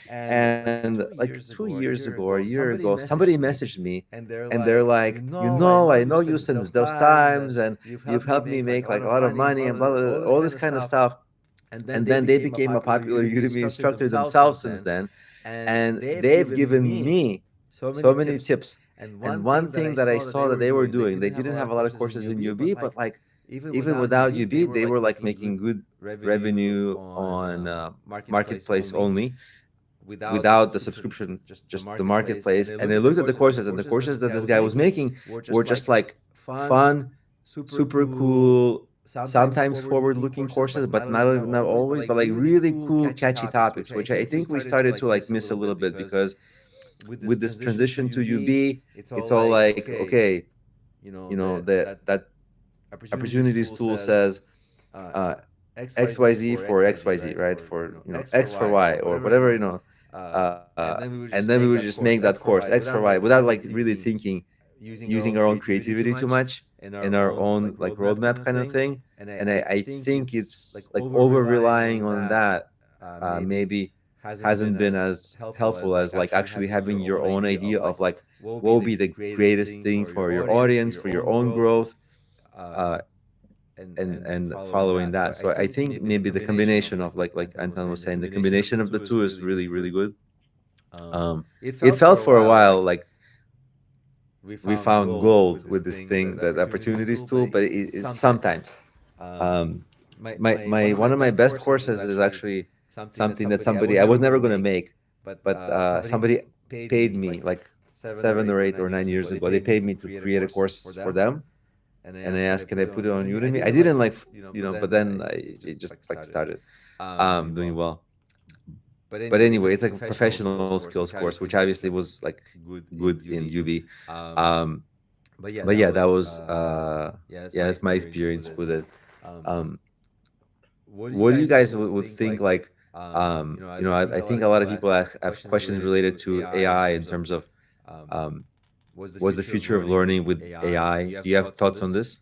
And like 2 years ago or a year ago, somebody messaged me and they're like, I know you since those times, and you've helped me make like a lot of money and blah, blah, blah, all this kind of stuff. And then they became a popular Udemy instructor themselves since then. And they've given me so many tips. And one thing that I saw that they were doing, they didn't have a lot of courses in UB, but like even without UB, they were like making good revenue on Marketplace only, without the subscription, just the Marketplace. And I looked at the courses, and the courses that this guy was making were just like fun, super cool, sometimes forward-looking courses, but not always, but like really cool, catchy topics, which I think we started to like miss a little bit, because with this transition to UB, it's all like, okay, that opportunities tool says XYZ for XYZ, right? For X for Y or whatever, and then we would just make that course X for Y without like really thinking, using our own creativity too much in our own like roadmap kind of thing. And I think it's like over relying on that maybe hasn't been as helpful as like actually having your own idea of like what will be the greatest thing for your audience, for your own growth, and following that. So I think maybe the combination of like Anton was saying, the combination of the two is really, really good. It felt for a while like we found gold with this thing, that opportunities tool, but it's sometimes my one of my best courses is actually something that somebody, I was never going to make, but somebody paid me like 7 or 8 or 9 years ago. They paid me to create a course for them, and I asked, can I put it on Udemy? I didn't like, but then it just like started doing well. But anyway, it's like a professional skills course, which obviously was like good in UB. But yeah, that was that's my experience with it. What do you guys would think like? I think a lot of people have questions related to AI in terms of what's the future of learning with AI? Do you have thoughts on this?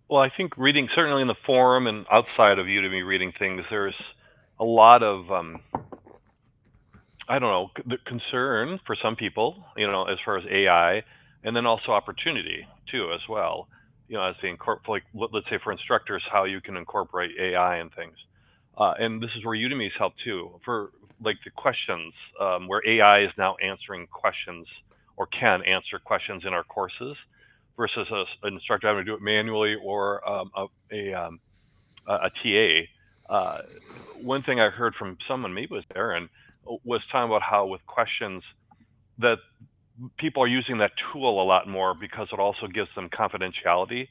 Well, I think reading, certainly in the forum and outside of Udemy, reading things, there's a lot of I don't know, the concern for some people, as far as AI. and then also opportunity too as well. As they incorporate, like, let's say for instructors, how you can incorporate AI and things. And this is where Udemy's help too, for like the questions, where AI is now answering questions or can answer questions in our courses, versus an instructor having to do it manually, or a TA. One thing I heard from someone, maybe it was Aaron, was talking about how with questions that people are using that tool a lot more because it also gives them confidentiality,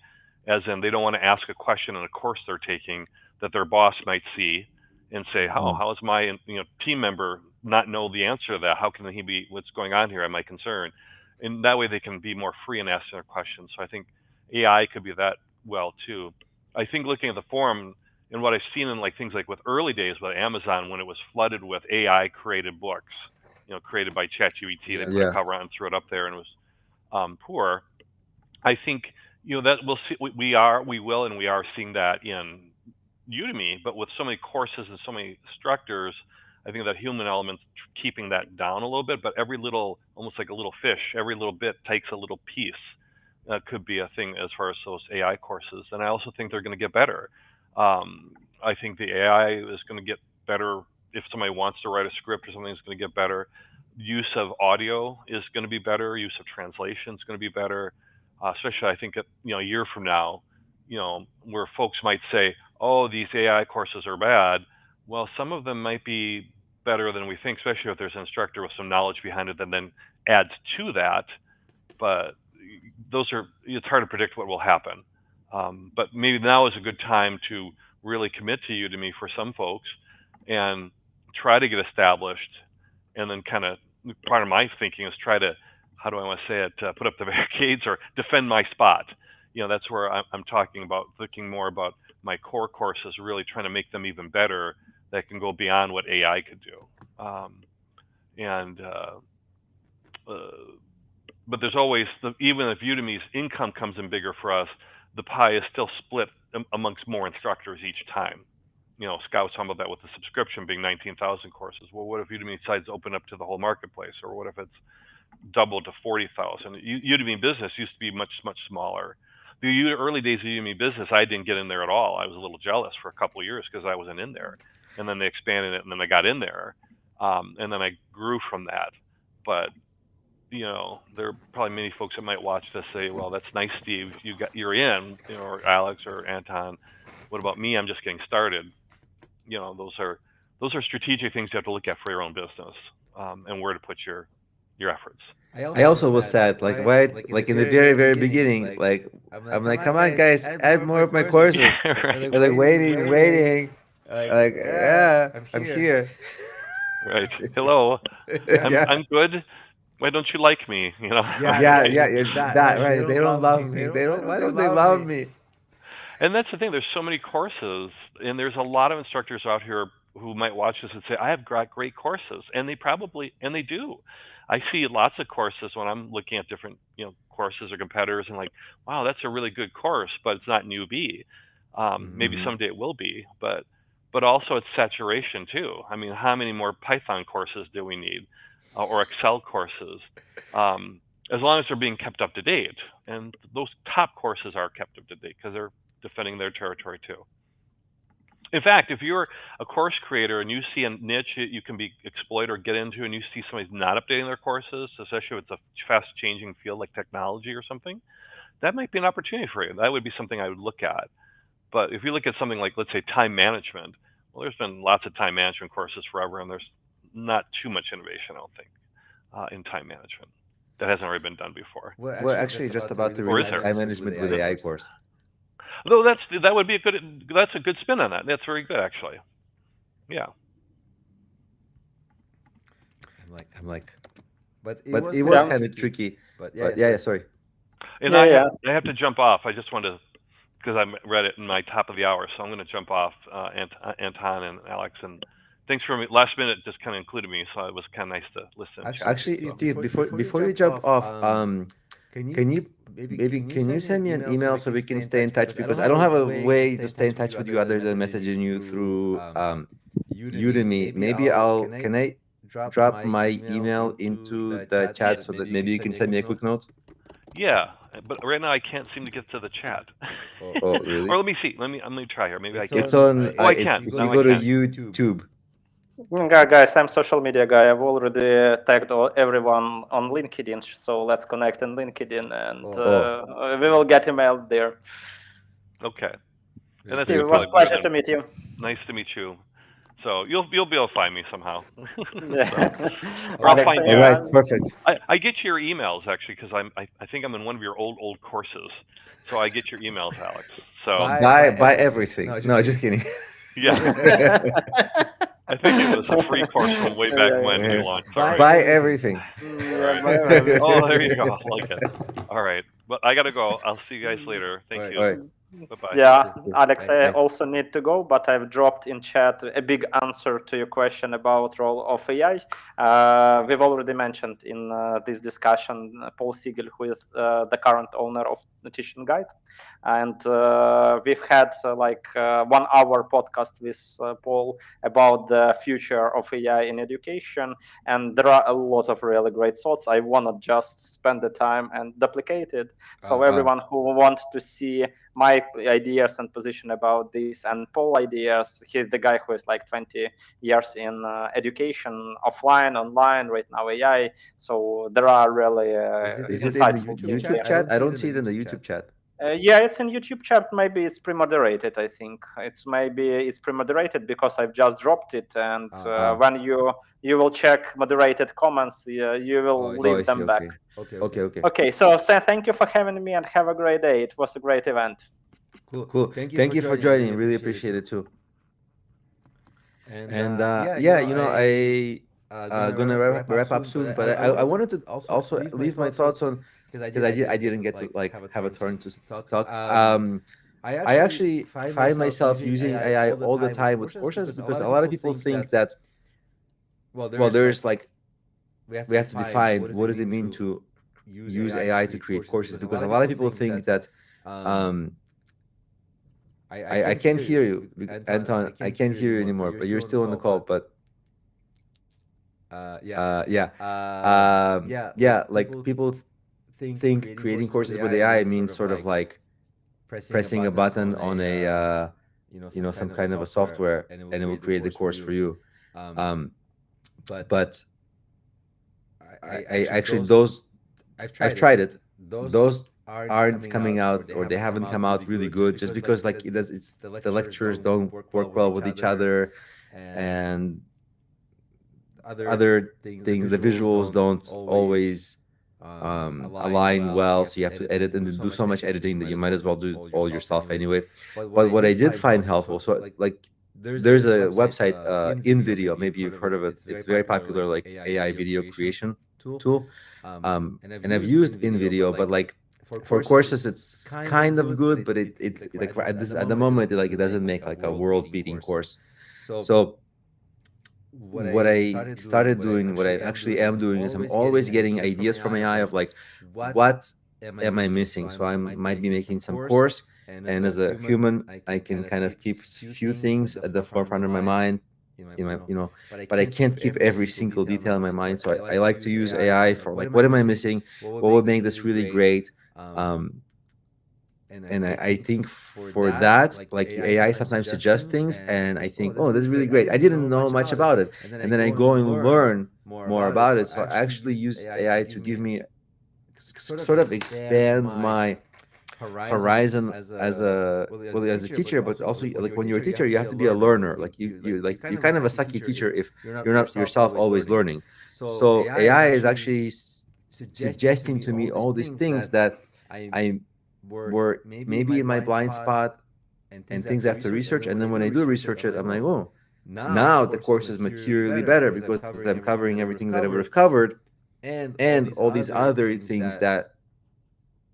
as in they don't want to ask a question in a course they're taking that their boss might see and say, how is my team member not know the answer to that? How can he be, what's going on here? Am I concerned? And that way they can be more free in asking their questions. So I think AI could be that well too. I think looking at the forum and what I've seen in like things like with early days with Amazon, when it was flooded with AI created books, created by ChatGPT, they put a cover on and threw it up there, and it was poor. I think that we'll see. We will, and we are seeing that in Udemy, but with so many courses and so many instructors, I think that human element's keeping that down a little bit. But every little, almost like a little fish, every little bit takes a little piece. That could be a thing as far as those AI courses, and I also think they're going to get better. I think the AI is going to get better. If somebody wants to write a script or something, it's going to get better. Use of audio is going to be better. Use of translation is going to be better. Especially, I think, a year from now, where folks might say, "Oh, these AI courses are bad." Well, some of them might be better than we think, especially if there's an instructor with some knowledge behind it that then adds to that. But it's hard to predict what will happen. But maybe now is a good time to really commit to Udemy for some folks and try to get established. And then kind of part of my thinking is try to, how do I want to say it, put up the barricades or defend my spot. That's where I'm talking about thinking more about my core courses, really trying to make them even better, that can go beyond what AI could do. But there's always, even if Udemy's income comes in bigger for us, the pie is still split amongst more instructors each time. Scott was talking about that with the subscription being 19,000 courses. Well, what if Udemy decides to open up to the whole marketplace? Or what if it's doubled to 40,000? Udemy Business used to be much, much smaller. The early days of Udemy Business, I didn't get in there at all. I was a little jealous for a couple of years because I wasn't in there. And then they expanded it, and then I got in there. And then I grew from that. But there are probably many folks that might watch this say, "Well, that's nice, Steve. You're in," or Alex or Anton. What about me? I'm just getting started. Those are strategic things you have to look at for your own business, and where to put your efforts. I also was sad, like in the very, very beginning, like I'm like, come on, guys, add more of my courses. Right. They're like waiting. Like, yeah, I'm here. Right. Hello. Yeah. I'm good. Why don't you like me? Yeah, it's that, right? They don't love me. Why don't they love me? And that's the thing. There's so many courses, and there's a lot of instructors out here who might watch this and say, "I have got great courses," and they do. I see lots of courses when I'm looking at different, courses or competitors, and like, wow, that's a really good course, but it's not New B. Maybe someday it will be, but also it's saturation too. I mean, how many more Python courses do we need, or Excel courses? As long as they're being kept up to date, and those top courses are kept up to date because they're defending their territory too. In fact, if you're a course creator and you see a niche you can be exploit or get into, and you see somebody's not updating their courses, especially if it's a fast-changing field like technology or something, that might be an opportunity for you. That would be something I would look at. But if you look at something like, let's say, time management, well, there's been lots of time management courses forever, and there's not too much innovation, I don't think, in time management that hasn't already been done before. We're actually just about to Or release is there? time management with AI course. Though that would be that's a good spin on that. That's very good, actually. Yeah. I'm like, but it was kind of tricky. But yeah, sorry. And I have to jump off. I just wanted to, because I read it in my top of the hour, so I'm going to jump off. Anton and Alex, and thanks for me. Last minute just kind of included me, so it was kind of nice to listen. Actually, Steve, before you jump off, can you send me an email so we can stay in touch? Because I don't have a way to stay in touch with you other than messaging you through Udemy. Maybe can I drop my email into the chat so that maybe you can send me a quick note? Yeah, but right now I can't seem to get to the chat. Oh, really? Or let me see. Let me try here. Maybe I can. It's on. Oh, I can. If Now you I go to can. YouTube. Guys, I'm social media guy. I've already tagged everyone on LinkedIn, so let's connect in LinkedIn, and we will get emailed there. Okay. And that's Steve, it good, was like, pleasure to meet you. Nice to meet you. So you'll be able to find me somehow. Yeah. Or I'll Alex, find and you. All right, perfect. I get your emails actually because I think I'm in one of your old courses, so I get your emails, Alex. So Buy everything. No, just kidding. yeah, I think it was a free course from way back when you launched. All right. Buy everything. Yeah, buy everything. Oh, there you go. I like it. All right, but I gotta go. I'll see you guys later. Thank you. All right. Bye bye. Yeah, Alex, I Bye. also need to go, but I've dropped in chat a big answer to your question about role of AI. We've already mentioned in this discussion Paul Siegel, who is the current owner of the Teaching Guide, and we've had 1 hour podcast with Paul about the future of AI in education, and there are a lot of really great thoughts. I want to just spend the time and duplicate it. So everyone who wants to see my ideas and position about this and Paul ideas, he's the guy who is like 20 years in education, offline, online, right now AI. So there are really Is it in the insightful things YouTube here. chat? I don't see it in the YouTube chat. Yeah, it's in YouTube chat. Maybe it's pre-moderated. I think it's pre-moderated because I've just dropped it, and when you will check moderated comments, you will leave them back. Okay. Okay, so thank you for having me, and have a great day. It was a great event. Cool. Thank you for joining. Really appreciate it too. And yeah, I gonna wrap up soon, but I wanted to also leave my thoughts on, because I didn't get to like have a turn to talk. I actually find myself using AI all the time with courses, because a lot of people think that, well, there's like, we have to define what does it mean to use AI to create courses, because a lot of people think that I can't hear you, Anton. I can't hear you anymore, but you're still on the call. But like people think creating courses with AI means sort of like pressing a button on a some kind of a software, and it will create the course for you. But I actually, I've tried it. Those aren't coming out, or they haven't come out really good, just because like the lectures don't work well with each other, and other things, the visuals don't always align well, so you have to edit and do so much editing that you might as well do it all yourself anyway. But what I did find helpful, so like there's a website, in video, maybe you've heard of it. It's very popular, like AI video creation tool, and I've used in video, but like for courses it's kind of good, but it like at the moment, like it doesn't make like a world-beating course. So what I started doing, what I actually am doing, is I'm always getting ideas from AI of like, what am I missing? So I might be making some course, and as a human, I can kind of keep few things at the forefront of my mind, but I can't keep every single detail in my mind. So I like to use AI for like, what am I missing? What would make this really great? And I think for that, like AI sometimes suggests things, and I think, oh, this is really great. I didn't know much about it, and then I go and learn more about it. So I actually use AI to give me, sort of expand my horizon as a teacher. But also, like, when you're a teacher, you have to be a learner. Like you're kind of a sucky teacher if you're not yourself always learning. So AI is actually suggesting to me all these things that I were maybe in my blind spot, and things I have to research. And then when I do research it, I'm like, oh, now the course is materially better, because I'm covering everything that I would have covered, and all these other things that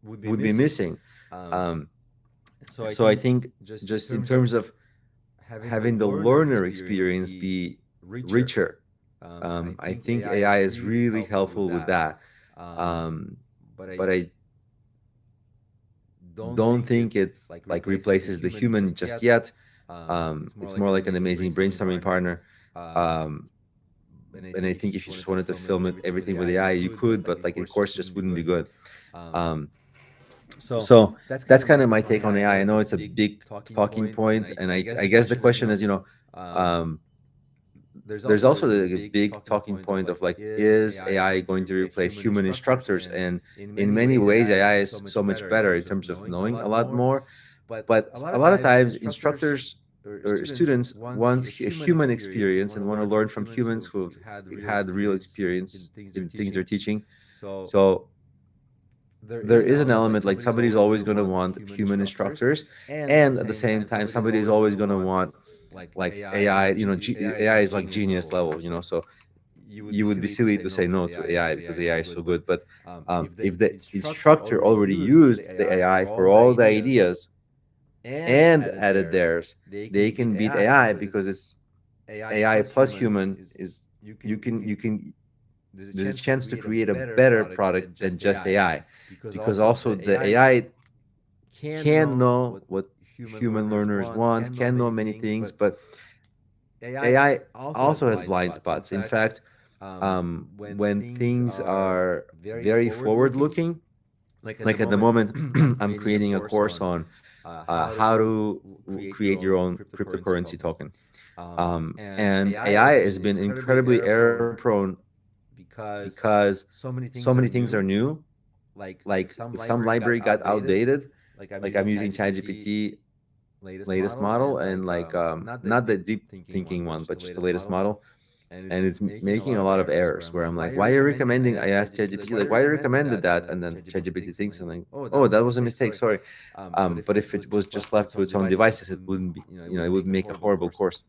would be missing. So I think just in terms of having the learner experience be richer, I think AI is really helpful with that. But I don't think it's like replaces the human just yet. It's more like an amazing brainstorming partner. and I think if you just wanted to film it everything with AI, you could, but like the course just wouldn't be good. So that's kind of my take on AI. I know it's a big talking point, and I guess the question is, there's also the big talking point of like, is AI going to replace human instructors? And in many ways, AI is so much better in terms of knowing a lot more. But a lot of times, instructors or students want a human experience and want to learn from humans who have had real experience in things they're teaching. So there is an element like somebody's always going to want human instructors, and at the same time, somebody is always going to want like AI. AI is like genius level. So you would be silly to say no to AI because AI is so good. But if the instructor already used the AI for all the ideas and added theirs, they can beat AI because it's AI plus human is you can there's a chance to create a better product than just AI, because also the AI can know what human learners want, can know many things, but AI also has blind spots. In fact, when things are very forward looking, like at the moment, I'm creating a course on how to create your own cryptocurrency token. And AI has been incredibly error prone because so many things are new. Like if some library got outdated, like I'm using ChatGPT latest model, and like not the deep thinking one, but just the latest model, and it's making a lot of errors where I'm like, why are you recommending? I asked ChatGPT like, why you recommended that, and then ChatGPT thinks and like, oh, that was a mistake, sorry. But if it was just left to its own devices, it wouldn't be, it would make a horrible course,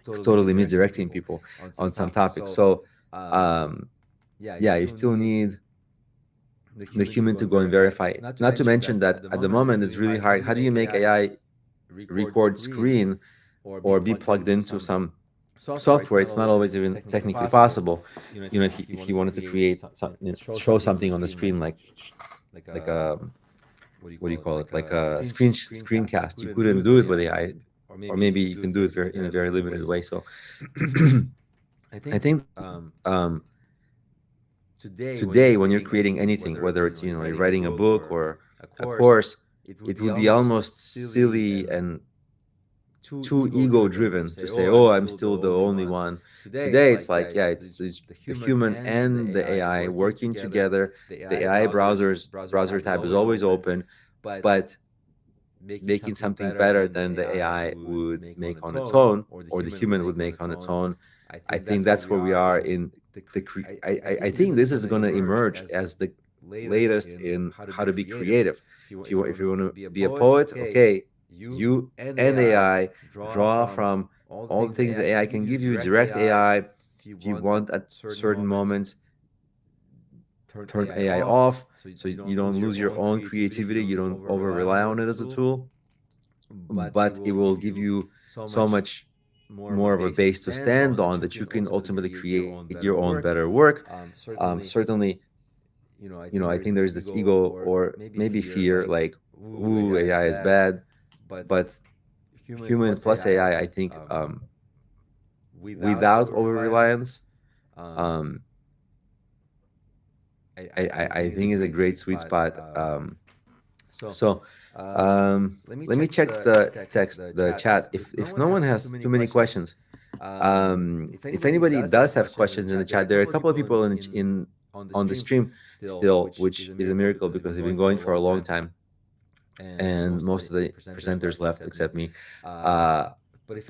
totally misdirecting people on some topics. So yeah, you still need the human to go and verify it. Not to mention that at the moment it's really hard. How do you make AI record screen or be plugged into some software? It's not always even technically possible. If you wanted to create some, show something on the screen, like a, what do you call it, like a screencast, you couldn't do it with AI, or maybe you can do it in a very limited way. So I think today when you're creating anything, whether it's you're writing a book or a course, it would be almost silly and too ego driven to say, oh, I'm still the only one. Today it's like, yeah, it's the human and the AI working together. The AI browser tab is always open, but making something better than the AI would make on its own, or the human would make on its own. I think that's where we are in I think this is going to emerge as the latest in how to be creative. If you want to be a poet, okay, you and AI draw from all the things that AI can give you. Direct AI. If you want at certain moments, turn AI off so you don't lose your own creativity. You don't over rely on it as a tool, but it will give you so much more of a base to stand on that you can ultimately create your own better work. Certainly, I think there's this ego or maybe fear, like, ooh, AI is bad, but human plus AI, I think, without over reliance, I think is a great sweet spot. So let me check the chat. If no one has too many questions, if anybody does have questions in the chat, there are a couple of people in on the stream still, which is a miracle because they've been going for a long time, and most of the presenters left except me. But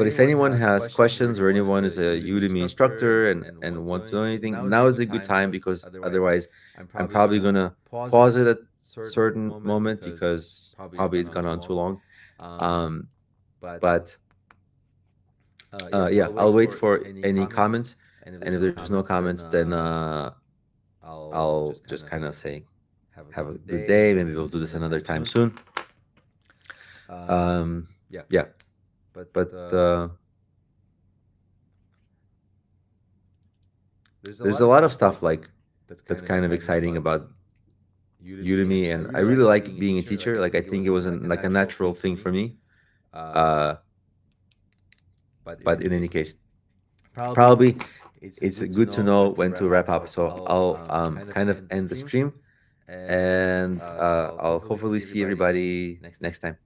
if anyone has questions, or anyone is a Udemy instructor and want to know anything, now is a good time, because otherwise I'm probably gonna pause it at certain moment because probably it's gone on too long. But yeah, I'll wait for any comments, and if there's no comments, then I'll just kind of say have a good day. Maybe we'll do this another time soon. Yeah, but there's a lot of stuff like that's kind of exciting about Udemy, and I really like being a teacher. Like, I think it was like a natural thing for me. But in any case, probably it's good to know when to wrap up. So I'll kind of end the stream, and I'll hopefully see everybody next time.